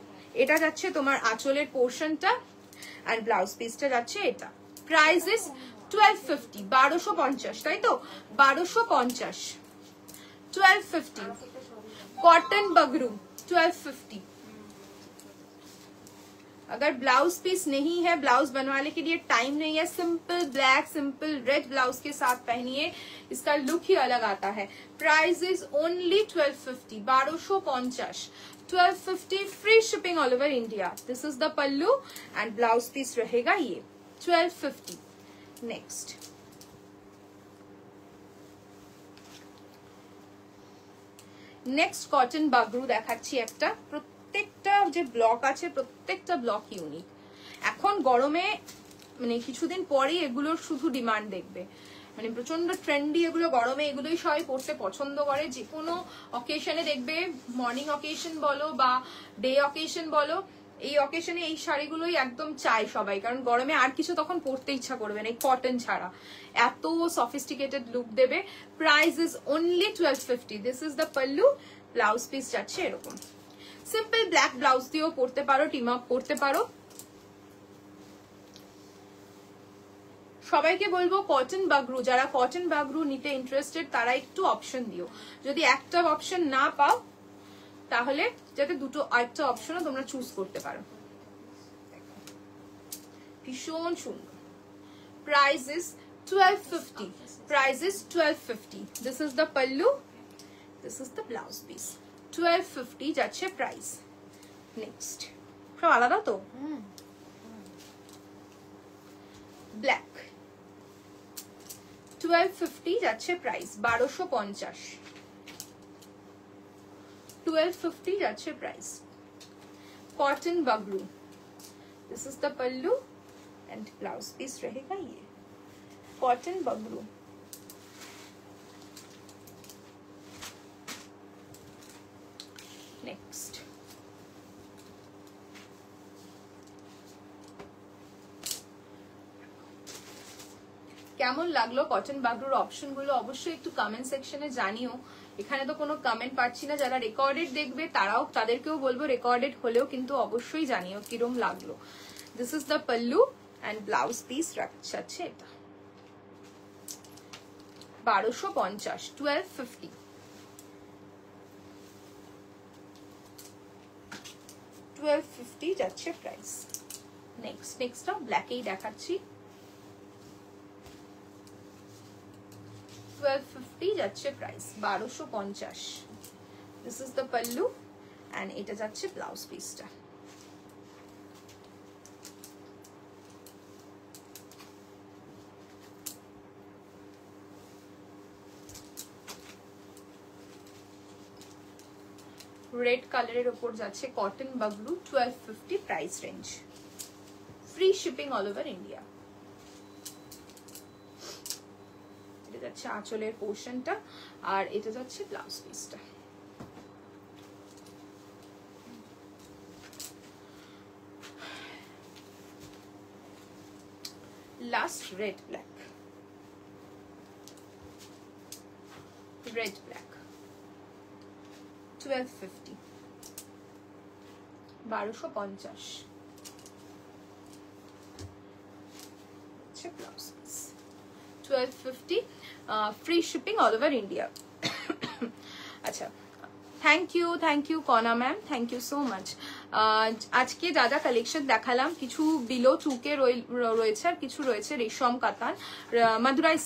এটা যাচ্ছে তোমার আঁচলের পোর্শনটা আর ব্লাউজ পিসটা যাচ্ছে এটা। প্রাইস ইজ 1250, 1250 তাই তো, 1250, 1250। कॉटन बगरू 1250। अगर ब्लाउज पीस नहीं है, ब्लाउज बनवाने के लिए टाइम नहीं है, simple black simple red blouse के साथ पहनिए, इसका लुक ही अलग आता है। Price is only 1250, 1250, 1250, free shipping all over India. This is the pallu and blouse piece रहेगा ये 1250। नेक्स्ट नेक्स्ट कॉटन बागरू দেখাচ্ছি একটা। প্রত্যেকটা যে ব্লক আছে প্রত্যেকটা ব্লক ইউনিক। এখন গরমে মানে কিছুদিন পরেই এগুলোর শুধু ডিমান্ড দেখবে, মানে প্রচন্ড ট্রেন্ডি এগুলো। গরমে এগুলোই সবাই পড়তে পছন্দ করে, যে কোনো অকেশনে দেখবে, মর্নিং অকেশন বলো বা ডে অকেশন বলো, এই অকেশনে এই শাড়িগুলোই একদম চাই সবাই, কারণ গরমে আর কিছু তখন পরতে ইচ্ছা করবে না এই কটন ছাড়া, এত সফিস্টিকেটেড লুক দেবে। Price is only 1250। This is the pallu, blouse piece যাচ্ছে এরকম। সিম্পল ব্ল্যাক ব্লাউজ দিয়েও পরতে পারো, টিম আপ করতে পারো। সবাইকে বলবো কটন বাগরু, যারা কটন বাগরু নিতে ইন্টারেস্টেড তারা একটু অপশন দিও। যদি একটা অপশন না পাও তাহলে যাতে দুটো আরেকটা অপশনও তোমরা চুজ করতে পারো। ভীষণ সুন্দর। Price is 1250, price is 1250। This is the pallu, this is the blouse piece. 1250 যাচ্ছে প্রাইস। নেক্সট সব আলাদা তো। ব্ল্যাক 1250 যাচ্ছে প্রাইস, 1250, 1250 যাচ্ছে price. Cotton Bagru, this is the pallu and blouse piece रहेगा ये। कॉटन बगरू। नेक्स्ट কেমন লাগলো কটন বাগরুর অপশন গুলো অবশ্যই একটু কমেন্ট সেকশনে জানিও। এখানে তো কোনো কমেন্ট পাচ্ছি না, যারা রেকর্ডেড দেখবে তাদেরকেও বলবো রেকর্ডেড হলেও কিন্তু অবশ্যই জানিও কিরম লাগলো। This is the pallu and blouse piece রাখছে এটা 1250, 1250, 1250 যাচ্ছে প্রাইস। নেক্সটটা ব্ল্যাকেই দেখাচ্ছি, 1250 যাচ্ছে price, 1250। This is the pallu and এটা যাচ্ছে ব্লাউজ পিসটা। রেড কালারের উপর যাচ্ছে কটন বাগলু, 1250 price range, free shipping all over India. এটা যাচ্ছে আঁচলের পোর্শনটা আর এটা যাচ্ছে ব্লাউজ পিসটা। Last red black, red black 1250, 1250 blouse piece, 1250, free shipping all over India. अच्छा, থ্যাংক ইউ কনা ma'am, thank you so much. আজকে যা যা কালেকশন দেখালাম কিছু বিলো 2K রয়েছে আর কিছু রয়েছে রেশম কাতান, মাদুরাই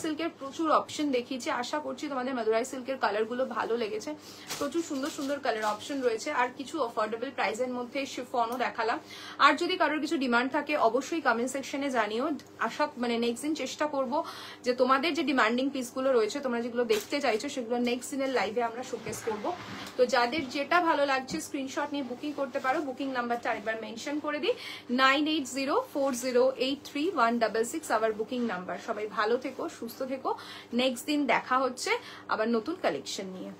সিল্কের প্রচুর অপশন দেখিয়েছি। আশা করছি তোমাদের মাদুরাই সিল্কের কালারগুলো ভালো লেগেছে। প্রচুর সুন্দর সুন্দর কালার অপশন রয়েছে আর কিছু অফোর্ডেবল প্রাইসের মধ্যে শিফনও দেখালাম। আর যদি কারোর কিছু ডিমান্ড থাকে অবশ্যই কমেন্ট সেকশনে জানিও। নেক্সট দিন চেষ্টা করব যে তোমাদের যে ডিমান্ডিং পিসগুলো রয়েছে তোমরা যেগুলো দেখতে চাইছো সেগুলো নেক্সট দিনের লাইভে আমরা শোকেস করব। তো যাদের যেটা ভালো লাগছে স্ক্রিনশট নিয়ে বুকিং করতে পারো। বুকিং নাম্বারটা আরেকবার মেনশন করে দিই, 9804083166 আবার বুকিং নাম্বার। সবাই ভালো থেকো, সুস্থ থেকো। নেক্সট দিন দেখা হচ্ছে আবার নতুন কালেকশন নিয়ে।